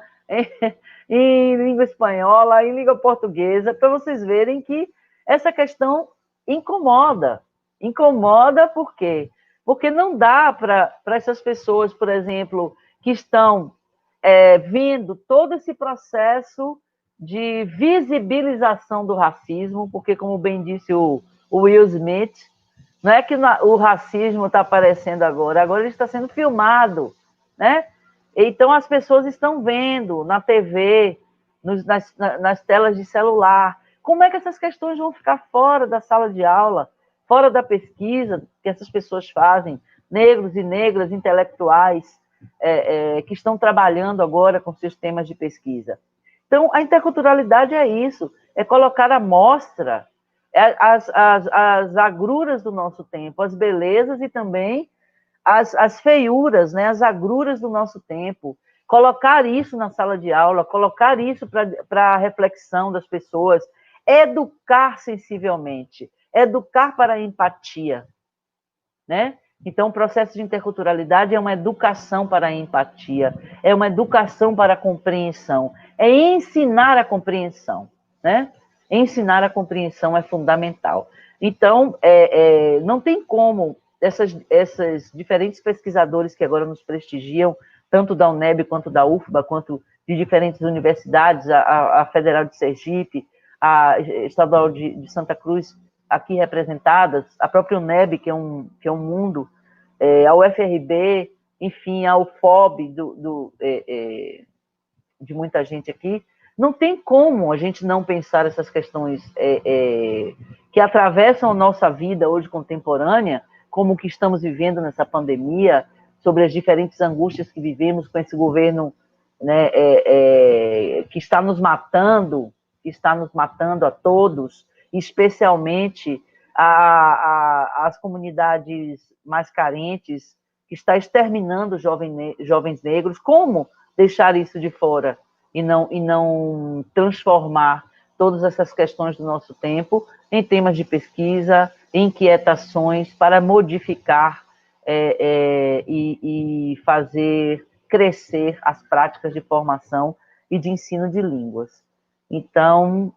em língua espanhola, em língua portuguesa, para vocês verem que essa questão incomoda. Incomoda por quê? Porque não dá para essas pessoas, por exemplo, que estão vendo todo esse processo de visibilização do racismo, porque, como bem disse o Will Smith, não é que o racismo está aparecendo agora ele está sendo filmado, né? Então, as pessoas estão vendo na TV, nas telas de celular. Como é que essas questões vão ficar fora da sala de aula, fora da pesquisa que essas pessoas fazem, negros e negras intelectuais que estão trabalhando agora com seus temas de pesquisa? Então, a interculturalidade é isso, é colocar à mostra as agruras do nosso tempo, as belezas e também as feiuras, né, as agruras do nosso tempo, colocar isso na sala de aula, colocar isso para a reflexão das pessoas, educar sensivelmente, educar para a empatia, né? Então, o processo de interculturalidade é uma educação para a empatia, é uma educação para a compreensão, é ensinar a compreensão, né? Ensinar a compreensão é fundamental. Então, não tem como esses diferentes pesquisadores que agora nos prestigiam, tanto da UNEB quanto da UFBA, quanto de diferentes universidades, a Federal de Sergipe, a Estadual de Santa Cruz, aqui representadas, a própria UNEB, que é um mundo, a UFRB, enfim, a UFOB, de muita gente aqui, não tem como a gente não pensar essas questões que atravessam a nossa vida hoje contemporânea, como o que estamos vivendo nessa pandemia, sobre as diferentes angústias que vivemos com esse governo, né, que está nos matando a todos, especialmente as comunidades mais carentes, que está exterminando jovens negros. Como deixar isso de fora e não transformar todas essas questões do nosso tempo em temas de pesquisa, inquietações para modificar e fazer crescer as práticas de formação e de ensino de línguas. Então,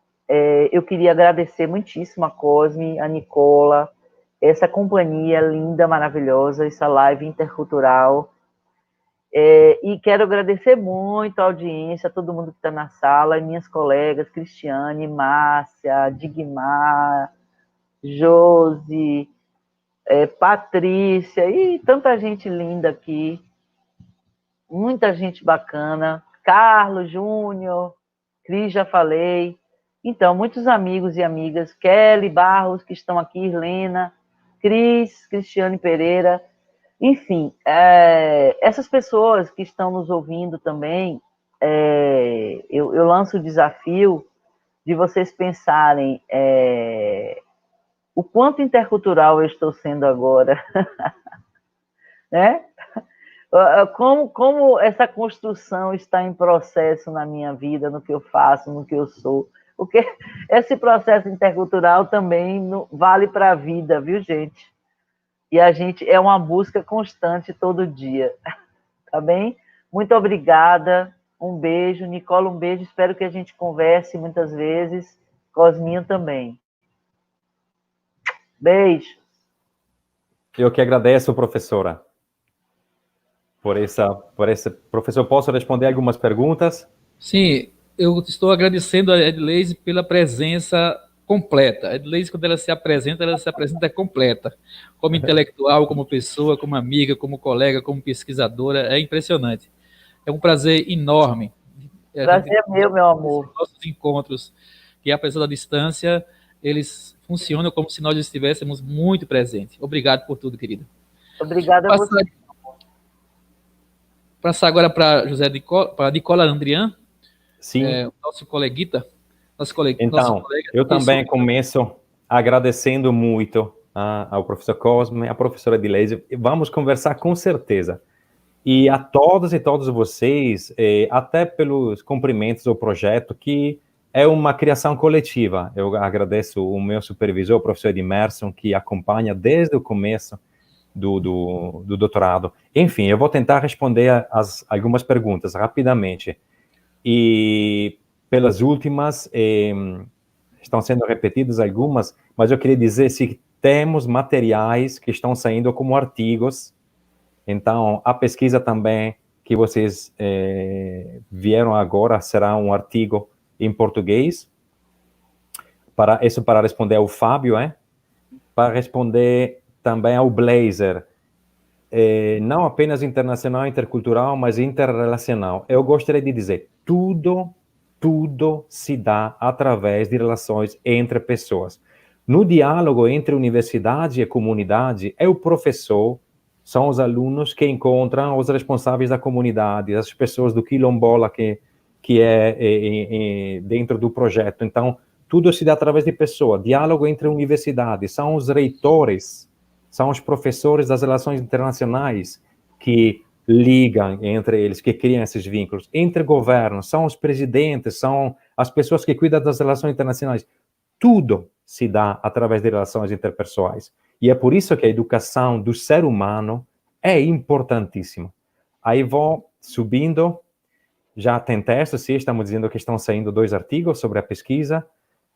eu queria agradecer muitíssimo a Cosme, a Nicola, essa companhia linda, maravilhosa, essa live intercultural. E quero agradecer muito a audiência, a todo mundo que está na sala, minhas colegas, Cristiane, Márcia, Digmar, Josi, Patrícia, e tanta gente linda aqui, muita gente bacana, Carlos Júnior, Cris, já falei. Então, muitos amigos e amigas, Kelly Barros, que estão aqui, Irlena, Cris, Cristiane Pereira, enfim, essas pessoas que estão nos ouvindo também, eu lanço o desafio de vocês pensarem o quanto intercultural eu estou sendo agora, né? Como essa construção está em processo na minha vida, no que eu faço, no que eu sou. Porque esse processo intercultural também vale para a vida, viu, gente? E a gente é uma busca constante todo dia, tá bem? Muito obrigada, um beijo. Nicola, um beijo, espero que a gente converse muitas vezes. Cosminho também. Beijo. Eu que agradeço, professora, Professor, posso responder algumas perguntas? Sim, eu estou agradecendo a Edleise pela presença completa. A Edleise, quando ela se apresenta completa, como intelectual, como pessoa, como amiga, como colega, como pesquisadora. É impressionante. É um prazer enorme. Prazer é meu amor. Nossos encontros, que apesar da distância, eles funcionam como se nós estivéssemos muito presentes. Obrigado por tudo, querida. Obrigada a você. Passar agora para Nicola Andrian, Sim. Nosso coleguita. Então, eu também começo agradecendo muito ao professor Cosme, à professora Edleise. Vamos conversar com certeza. E a todos e todas vocês, até pelos cumprimentos do projeto, que é uma criação coletiva. Eu agradeço o meu supervisor, o professor Edmerson, que acompanha desde o começo do doutorado. Enfim, eu vou tentar responder algumas perguntas rapidamente. E pelas últimas, estão sendo repetidas algumas, mas eu queria dizer se temos materiais que estão saindo como artigos. Então, a pesquisa também que vocês vieram agora será um artigo em português. Para responder ao Fábio, para responder também ao Blazer. não apenas internacional, intercultural, mas interrelacional. Eu gostaria de dizer, tudo se dá através de relações entre pessoas. No diálogo entre universidade e comunidade, é o professor, são os alunos que encontram os responsáveis da comunidade, as pessoas do quilombola que é dentro do projeto. Então, tudo se dá através de pessoas. Diálogo entre universidades, são os reitores, são os professores das relações internacionais que ligam entre eles, que criam esses vínculos. Entre governos, são os presidentes, são as pessoas que cuidam das relações internacionais. Tudo se dá através de relações interpessoais. E é por isso que a educação do ser humano é importantíssima. Aí vou subindo, já tem texto, sim, estamos dizendo que estão saindo 2 artigos sobre a pesquisa,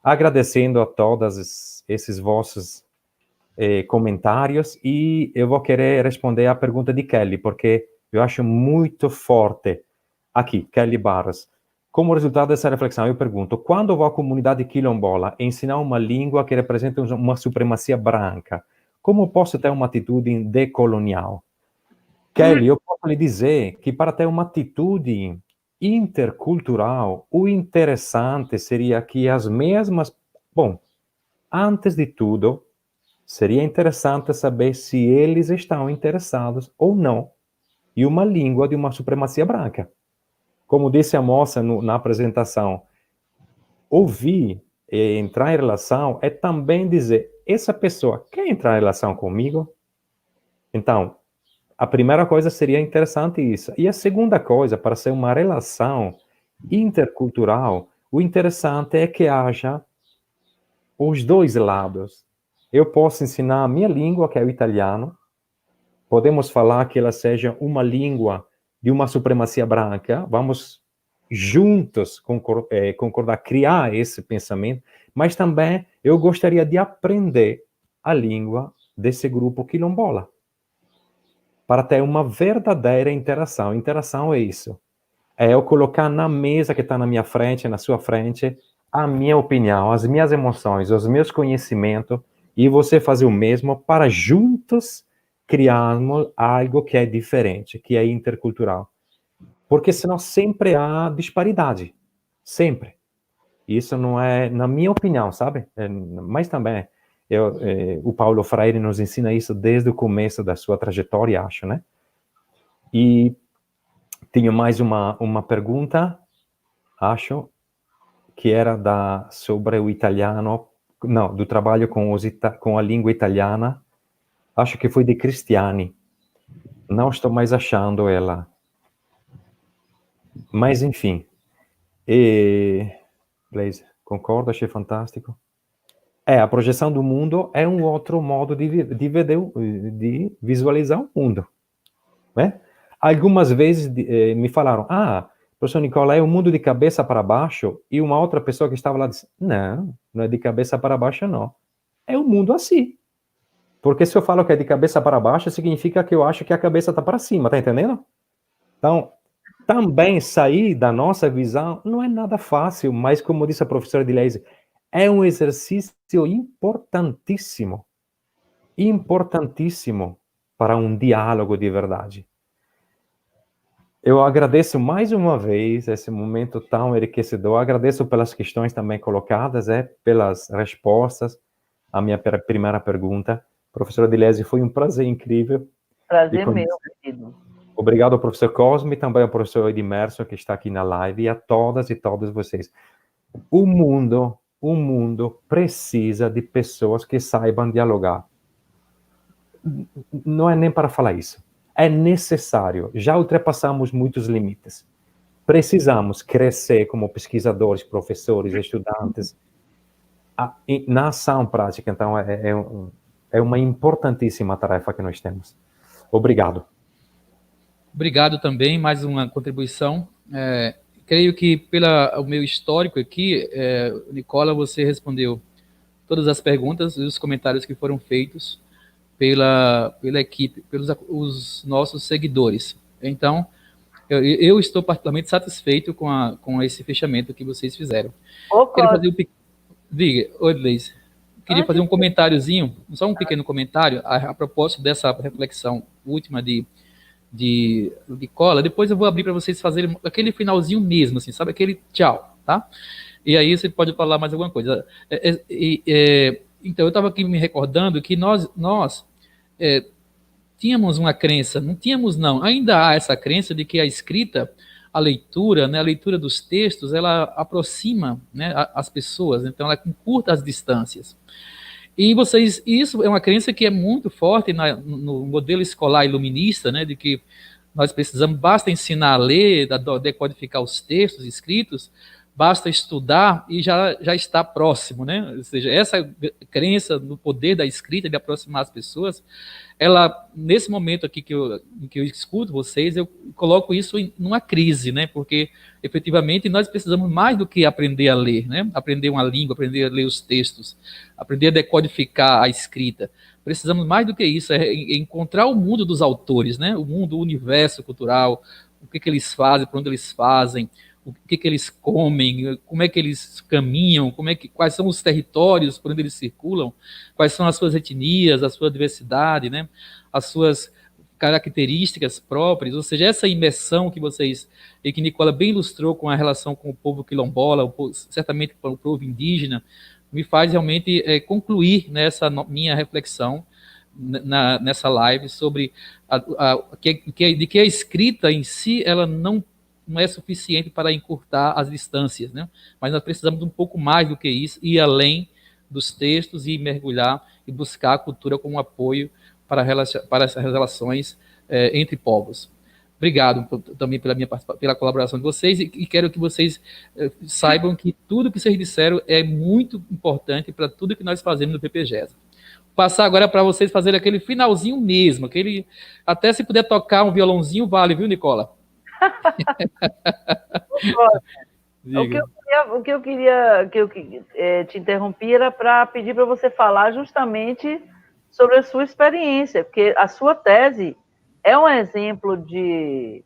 agradecendo a todos esses vossos comentários, e eu vou querer responder à pergunta de Kelly, porque eu acho muito forte aqui, Kelly Barros. Como resultado dessa reflexão, eu pergunto, quando a comunidade quilombola ensinar uma língua que representa uma supremacia branca, como posso ter uma atitude decolonial? Kelly, eu posso lhe dizer que para ter uma atitude intercultural, o interessante seria que as mesmas... Bom, antes de tudo, seria interessante saber se eles estão interessados ou não em uma língua de uma supremacia branca. Como disse a moça na apresentação, ouvir e entrar em relação é também dizer, essa pessoa quer entrar em relação comigo? Então, a primeira coisa seria interessante isso. E a segunda coisa, para ser uma relação intercultural, o interessante é que haja os dois lados. Eu posso ensinar a minha língua, que é o italiano, podemos falar que ela seja uma língua de uma supremacia branca, vamos juntos concordar, criar esse pensamento, mas também eu gostaria de aprender a língua desse grupo quilombola, para ter uma verdadeira interação. Interação é isso, é eu colocar na mesa que está na minha frente, na sua frente, a minha opinião, as minhas emoções, os meus conhecimentos, e você fazer o mesmo para juntos criarmos algo que é diferente, que é intercultural. Porque senão sempre há disparidade. Sempre. Isso não é, na minha opinião, sabe? Mas também, o Paulo Freire nos ensina isso desde o começo da sua trajetória, acho, né? E tinha mais uma pergunta, acho, que era sobre o italiano, não, do trabalho com a língua italiana. Acho que foi de Cristiani. Não estou mais achando ela. Mas, enfim. Blaise, concordo, achei fantástico. A projeção do mundo é um outro modo de visualizar o mundo. Né? Algumas vezes me falaram, professor Nicola, é um mundo de cabeça para baixo, e uma outra pessoa que estava lá disse, não é de cabeça para baixo, não. É um mundo assim. Porque se eu falo que é de cabeça para baixo, significa que eu acho que a cabeça está para cima, tá entendendo? Então, também sair da nossa visão não é nada fácil, mas como disse a professora Dileise, é um exercício importantíssimo para um diálogo de verdade. Eu agradeço mais uma vez esse momento tão enriquecedor, agradeço pelas questões também colocadas, pelas respostas à minha primeira pergunta. Professora Dileise, foi um prazer incrível. Prazer meu, querido. Obrigado ao professor Cosme e também ao professor Edimerson, que está aqui na live, e a todas e todos vocês. O mundo precisa de pessoas que saibam dialogar. Não é nem para falar isso. É necessário. Já ultrapassamos muitos limites. Precisamos crescer como pesquisadores, professores, estudantes, na ação prática. Então, é uma importantíssima tarefa que nós temos. Obrigado. Obrigado também, mais uma contribuição. Creio que, pelo meu histórico aqui, Nicola, você respondeu todas as perguntas e os comentários que foram feitos pela equipe, pelos os nossos seguidores. Então, eu estou particularmente satisfeito com esse fechamento que vocês fizeram. Queria fazer Diga, oi, Blaise. Queria fazer um comentáriozinho, só um pequeno comentário a propósito dessa reflexão última de cola, depois eu vou abrir para vocês fazerem aquele finalzinho mesmo, assim, sabe? Aquele tchau, tá? E aí você pode falar mais alguma coisa. Então, eu estava aqui me recordando que nós tínhamos uma crença, não tínhamos não, ainda há essa crença de que a escrita, a leitura, né, a leitura dos textos, ela aproxima, né, as pessoas, então ela encurta as distâncias. E isso é uma crença que é muito forte no modelo escolar iluminista, né, de que nós precisamos, basta ensinar a ler, decodificar os textos escritos, basta estudar e já está próximo, né? Ou seja, essa crença no poder da escrita de aproximar as pessoas, ela, nesse momento aqui que eu escuto vocês, eu coloco isso numa crise, né? Porque, efetivamente, nós precisamos mais do que aprender a ler, né? Aprender uma língua, aprender a ler os textos, aprender a decodificar a escrita. Precisamos mais do que isso, é encontrar o mundo dos autores, né? O mundo, o universo cultural, o que eles fazem, por onde eles fazem, o que eles comem, como é que eles caminham, quais são os territórios por onde eles circulam, quais são as suas etnias, a sua diversidade, né? As suas características próprias, ou seja, essa imersão que Nicola bem ilustrou com a relação com o povo quilombola, certamente com o povo indígena, me faz realmente concluir nessa minha reflexão nessa live sobre de que a escrita em si, ela não é suficiente para encurtar as distâncias, né? Mas nós precisamos de um pouco mais do que isso, ir além dos textos e mergulhar e buscar a cultura como apoio para essas relações entre povos. Obrigado também pela colaboração de vocês e quero que vocês saibam que tudo que vocês disseram é muito importante para tudo que nós fazemos no PPGESA. Vou passar agora para vocês fazerem aquele finalzinho mesmo, até se puder tocar um violãozinho vale, viu, Nicola? O que eu queria te interromper era para pedir para você falar justamente sobre a sua experiência, porque a sua tese é um exemplo de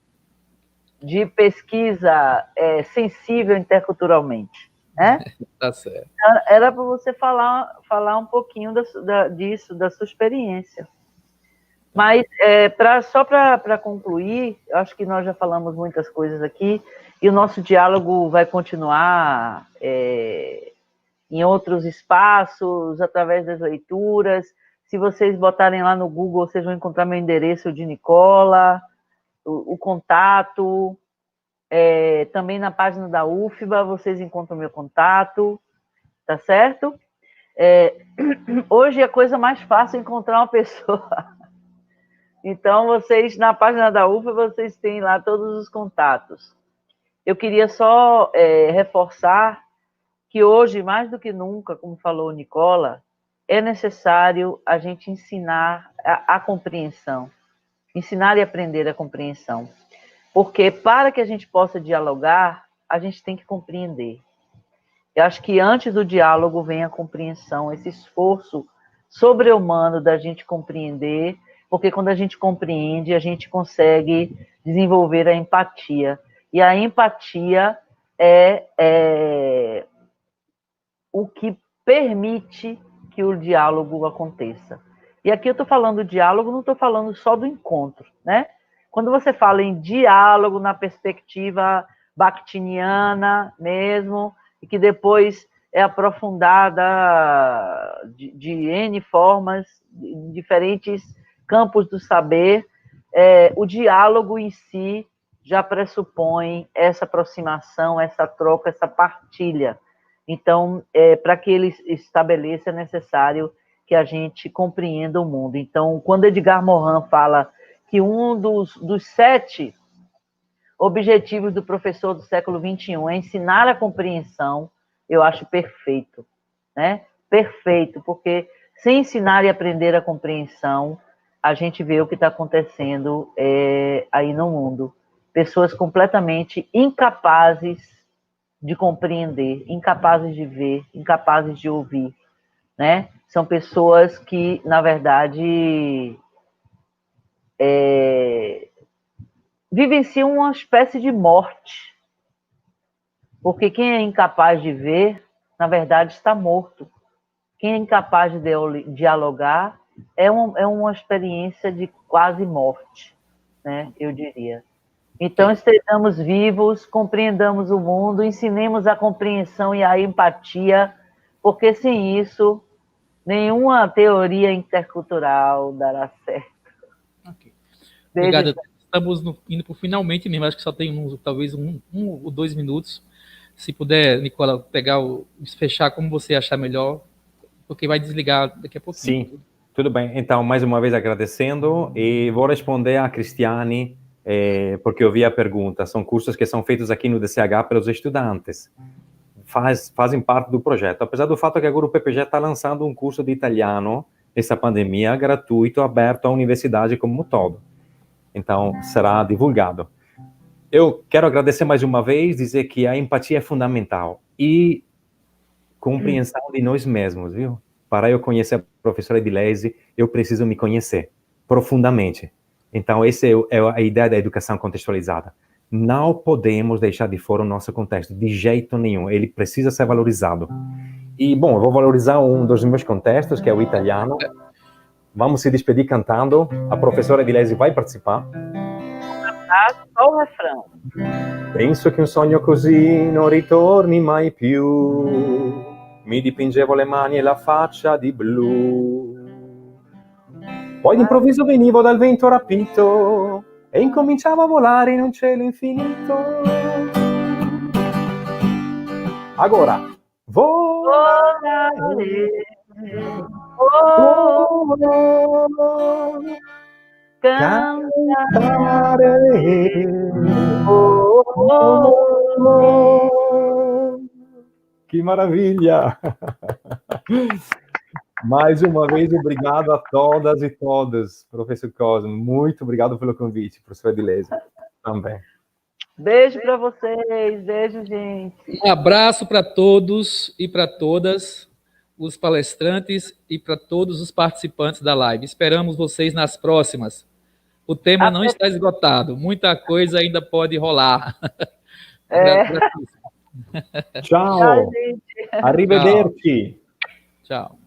pesquisa sensível interculturalmente, né? Tá certo. Era para você falar um pouquinho disso, da sua experiência. Mas, só para concluir, eu acho que nós já falamos muitas coisas aqui, e o nosso diálogo vai continuar em outros espaços, através das leituras. Se vocês botarem lá no Google, vocês vão encontrar meu endereço de Nicola, o contato. Também na página da UFBA, vocês encontram meu contato, tá certo? Hoje é a coisa mais fácil encontrar uma pessoa. Então, vocês, na página da UFBA, vocês têm lá todos os contatos. Eu queria só reforçar que hoje, mais do que nunca, como falou Nicola, é necessário a gente ensinar a compreensão, ensinar e aprender a compreensão. Porque para que a gente possa dialogar, a gente tem que compreender. Eu acho que antes do diálogo vem a compreensão, esse esforço sobre-humano da gente compreender, porque quando a gente compreende, a gente consegue desenvolver a empatia. E a empatia é o que permite que o diálogo aconteça. E aqui eu estou falando diálogo, não estou falando só do encontro, né? Quando você fala em diálogo na perspectiva bakhtiniana mesmo, e que depois é aprofundada de N formas, em diferentes campos do saber, o diálogo em si já pressupõe essa aproximação, essa troca, essa partilha. Então, para que ele estabeleça, é necessário que a gente compreenda o mundo. Então, quando Edgar Morin fala que um dos 7 objetivos do professor do século XXI é ensinar a compreensão, eu acho perfeito, né? Perfeito, porque sem ensinar e aprender a compreensão, a gente vê o que está acontecendo aí no mundo. Pessoas completamente incapazes de compreender, incapazes de ver, incapazes de ouvir, né? São pessoas que, na verdade, vivenciam uma espécie de morte, porque quem é incapaz de ver, na verdade, está morto. Quem é incapaz de dialogar é uma experiência de quase morte, né? Eu diria. Então, estejamos vivos, compreendamos o mundo, ensinemos a compreensão e a empatia, porque sem isso, nenhuma teoria intercultural dará certo. Okay. Beijo. Obrigado. Estamos indo para o finalmente mesmo, acho que só tem talvez um ou 2 minutos. Se puder, Nicola, fechar como você achar melhor, porque vai desligar daqui a pouquinho. Sim, tudo bem. Então, mais uma vez agradecendo, e vou responder a Cristiane, porque eu vi a pergunta. São cursos que são feitos aqui no DCH pelos estudantes. Fazem parte do projeto. Apesar do fato que agora o PPG está lançando um curso de italiano, nessa pandemia, gratuito, aberto à universidade como um todo. Então, será divulgado. Eu quero agradecer mais uma vez, dizer que a empatia é fundamental. E compreensão de nós mesmos, viu? Para eu conhecer a professora Edilese, eu preciso me conhecer profundamente. Então, essa é a ideia da educação contextualizada. Não podemos deixar de fora o nosso contexto, de jeito nenhum. Ele precisa ser valorizado. E, bom, eu vou valorizar um dos meus contextos, que é o italiano. Vamos se despedir cantando. A professora Edilese vai participar. Só o refrão. Penso che un sogno così non ritorni mai più. Mi dipingevo le mani e la faccia di blu. Poi d'improvviso venivo dal vento rapito e incominciavo a volare in un cielo infinito. Agora, volare, cantare, que maravilha! Mais uma vez, obrigado a todas e todos, professor Cosmo. Muito obrigado pelo convite, professor Edilese, também. Beijo para vocês, beijo, gente. Um abraço para todos e para todas os palestrantes e para todos os participantes da live. Esperamos vocês nas próximas. O tema não está esgotado, muita coisa ainda pode rolar. Tchau. Arrivederci. Tchau.